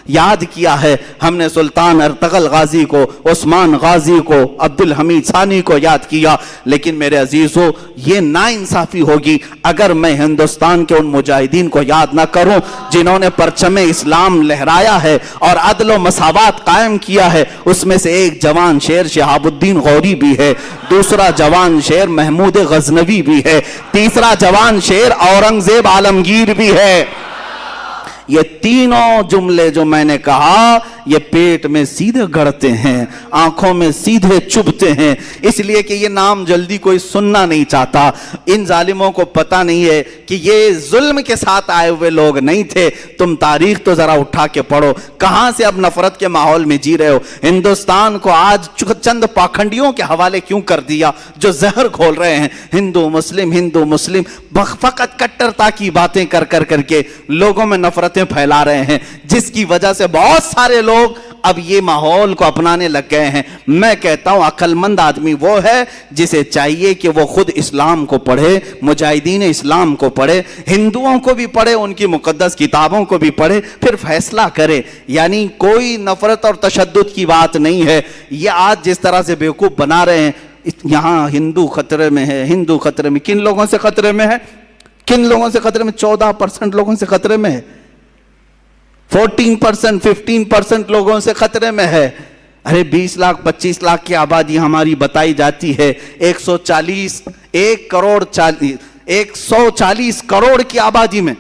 یاد کیا ہے، ہم نے سلطان ارطغرل غازی کو، عثمان غازی کو، عبد الحمید ثانی کو یاد کیا، لیکن میرے عزیزو یہ ناانصافی ہوگی اگر میں ہندوستان کے ان مجاہدین کو یاد نہ کروں جنہوں نے پرچم اسلام لہرایا ہے اور عدل و مساوات قائم کیا ہے۔ اس میں سے ایک جوان شیر شہاب الدین غوری بھی ہے، دوسرا جوان شیر محمود غزنوی بھی ہے، تیسرا جوان شیر اورنگزیب عالمگیر بھی ہے۔ یہ تینوں جملے جو میں نے کہا یہ پیٹ میں سیدھے گڑتے ہیں، آنکھوں میں سیدھے چبھتے ہیں، اس لیے کہ یہ نام جلدی کوئی سننا نہیں چاہتا۔ ان ظالموں کو پتہ نہیں ہے کہ یہ ظلم کے ساتھ آئے ہوئے لوگ نہیں تھے۔ تم تاریخ تو ذرا اٹھا کے پڑھو، کہاں سے اب نفرت کے ماحول میں جی رہے ہو؟ ہندوستان کو آج چند پاکھنڈیوں کے حوالے کیوں کر دیا جو زہر کھول رہے ہیں؟ ہندو مسلم فقط کٹرتا کی باتیں کر کے لوگوں میں نفرتیں پھیلا رہے ہیں، جس کی وجہ سے بہت سارے لوگ اب یہ ماحول کو اپنانے لگ گئے ہیں۔ میں کہتا ہوں عقل مند آدمی وہ ہے جسے چاہیے کہ وہ خود اسلام کو پڑھے، مجاہدین اسلام کو پڑھے، ہندوؤں کو بھی پڑھے، ان کی مقدس کتابوں کو بھی پڑھے، پھر فیصلہ کرے۔ یعنی کوئی نفرت اور تشدد کی بات نہیں ہے۔ یہ آج جس طرح سے بیوقوف بنا رہے ہیں، یہاں ہندو خطرے میں ہے، ہندو خطرے میں، کن لوگوں سے خطرے میں ہے؟ کن لوگوں سے خطرے میں؟ 14% لوگوں سے خطرے میں ہے، 14% 15% لوگوں سے خطرے میں ہے۔ ارے 20 لاکھ 25 لاکھ کی آبادی ہماری بتائی جاتی ہے. 140 کروڑ کی آبادی میں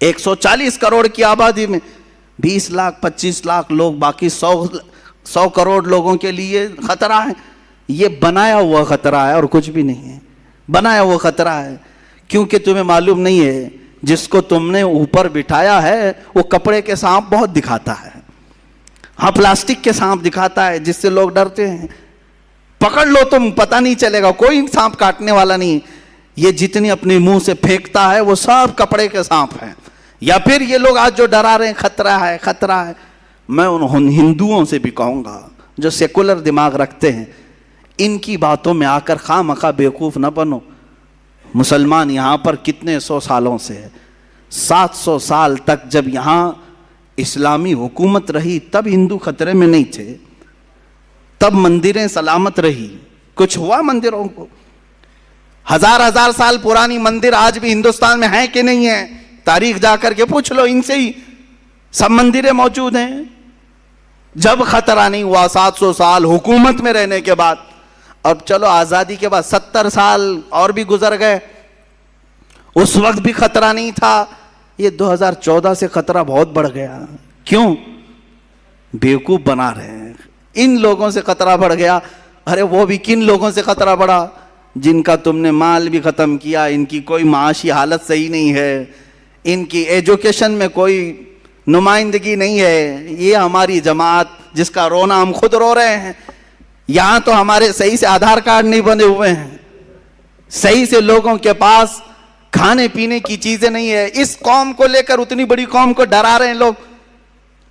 140 کروڑ کی آبادی میں 20 لاکھ 25 لاکھ لوگ، باقی 100 کروڑ لوگوں کے لیے خطرہ ہے. یہ بنایا ہوا خطرہ ہے اور کچھ بھی نہیں ہے. بنایا ہوا خطرہ ہے کیونکہ تمہیں معلوم نہیں ہے جس کو تم نے اوپر بٹھایا ہے وہ کپڑے کے سانپ بہت دکھاتا ہے. ہاں پلاسٹک کے سانپ دکھاتا ہے جس سے لوگ ڈرتے ہیں. پکڑ لو تم، پتہ نہیں چلے گا، کوئی سانپ کاٹنے والا نہیں. یہ جتنی اپنے منہ سے پھینکتا ہے وہ سب کپڑے کے سانپ ہیں. یا پھر یہ لوگ آج جو ڈرا رہے ہیں خطرہ ہے خطرہ ہے، میں ان ہندوؤں سے بھی کہوں گا جو سیکولر دماغ رکھتے ہیں، ان کی باتوں میں آ کر خواہ مخواہ بیوقوف نہ بنو. مسلمان یہاں پر کتنے 100 سالوں سے 700 سال تک جب یہاں اسلامی حکومت رہی تب ہندو خطرے میں نہیں تھے، تب مندریں سلامت رہی. کچھ ہوا مندروں کو؟ ہزار سال پرانی مندر آج بھی ہندوستان میں ہیں کہ نہیں ہیں؟ تاریخ جا کر کے پوچھ لو ان سے ہی، سب مندریں موجود ہیں. جب خطرہ نہیں ہوا 700 سال حکومت میں رہنے کے بعد. اب چلو آزادی کے بعد 70 سال اور بھی گزر گئے، اس وقت بھی خطرہ نہیں تھا. یہ 2014 سے خطرہ بہت بڑھ گیا. کیوں؟ بیوقوف بنا رہے ہیں. ان لوگوں سے خطرہ بڑھ گیا. ارے وہ بھی کن لوگوں سے خطرہ بڑھا؟ جن کا تم نے مال بھی ختم کیا، ان کی کوئی معاشی حالت صحیح نہیں ہے، ان کی ایجوکیشن میں کوئی نمائندگی نہیں ہے. یہ ہماری جماعت جس کا رونا ہم خود رو رہے ہیں. یہاں تو ہمارے صحیح سے آدھار کارڈ نہیں بنے ہوئے ہیں، صحیح سے لوگوں کے پاس کھانے پینے کی چیزیں نہیں ہے. اس قوم کو لے کر اتنی بڑی قوم کو ڈرا رہے ہیں لوگ،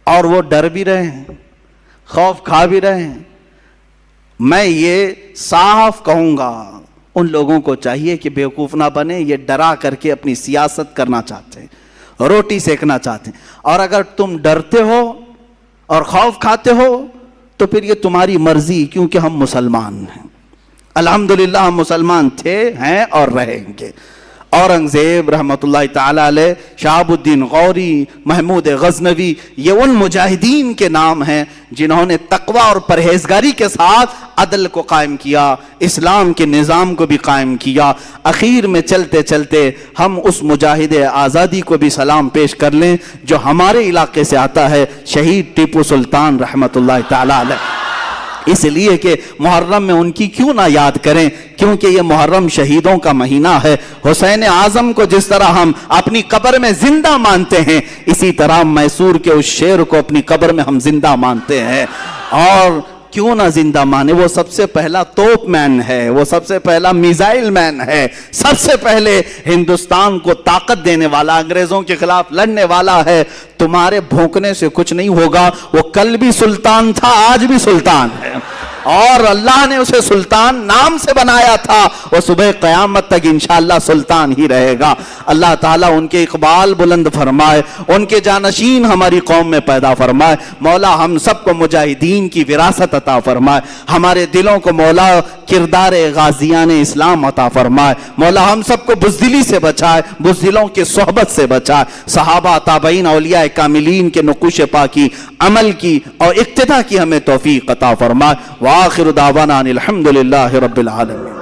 اور وہ ڈر بھی رہے ہیں، خوف کھا بھی رہے ہیں. میں یہ صاف کہوں گا ان لوگوں کو چاہیے کہ بیوقوف نہ بنے. یہ ڈرا کر کے اپنی سیاست کرنا چاہتے ہیں، روٹی سیکنا چاہتے ہیں. اور اگر تم ڈرتے ہو اور خوف کھاتے ہو تو پھر یہ تمہاری مرضی، کیونکہ ہم مسلمان ہیں. الحمدللہ ہم مسلمان تھے، ہیں اور رہیں گے. اورنگزیب رحمۃ اللہ تعالی علیہ، شہاب الدین غوری، محمود غزنوی، یہ ان مجاہدین کے نام ہیں جنہوں نے تقوی اور پرہیزگاری کے ساتھ عدل کو قائم کیا، اسلام کے نظام کو بھی قائم کیا. اخیر میں چلتے چلتے ہم اس مجاہد آزادی کو بھی سلام پیش کر لیں جو ہمارے علاقے سے آتا ہے، شہید ٹیپو سلطان رحمۃ اللہ تعالی علیہ. اس لیے کہ محرم میں ان کی کیوں نہ یاد کریں، کیونکہ یہ محرم شہیدوں کا مہینہ ہے. حسین اعظم کو جس طرح ہم اپنی قبر میں زندہ مانتے ہیں، اسی طرح میسور کے اس شیر کو اپنی قبر میں ہم زندہ مانتے ہیں. اور کیوں نہ زندہ مانے، وہ سب سے پہلا توپ مین ہے، وہ سب سے پہلا میزائل مین ہے، سب سے پہلے ہندوستان کو طاقت دینے والا، انگریزوں کے خلاف لڑنے والا ہے. تمہارے بھونکنے سے کچھ نہیں ہوگا. وہ کل بھی سلطان تھا، آج بھی سلطان ہے، اور اللہ نے اسے سلطان نام سے بنایا تھا. وہ صبح قیامت تک انشاءاللہ سلطان ہی رہے گا. اللہ تعالیٰ ان کے اقبال بلند فرمائے، ان کے جانشین ہماری قوم میں پیدا فرمائے. مولا ہم سب کو مجاہدین کی وراثت عطا فرمائے. ہمارے دلوں کو مولا کردار غازیان اسلام عطا فرمائے. مولا ہم سب کو بزدلی سے بچائے، بزدلوں کی صحبت سے بچائے. صحابہ تابعین اولیاء کاملین کے نقوش پاکی عمل کی اور اقتداء کی ہمیں توفیق عطا فرمائے. وآخر دعوانا الحمدللہ رب العالمین.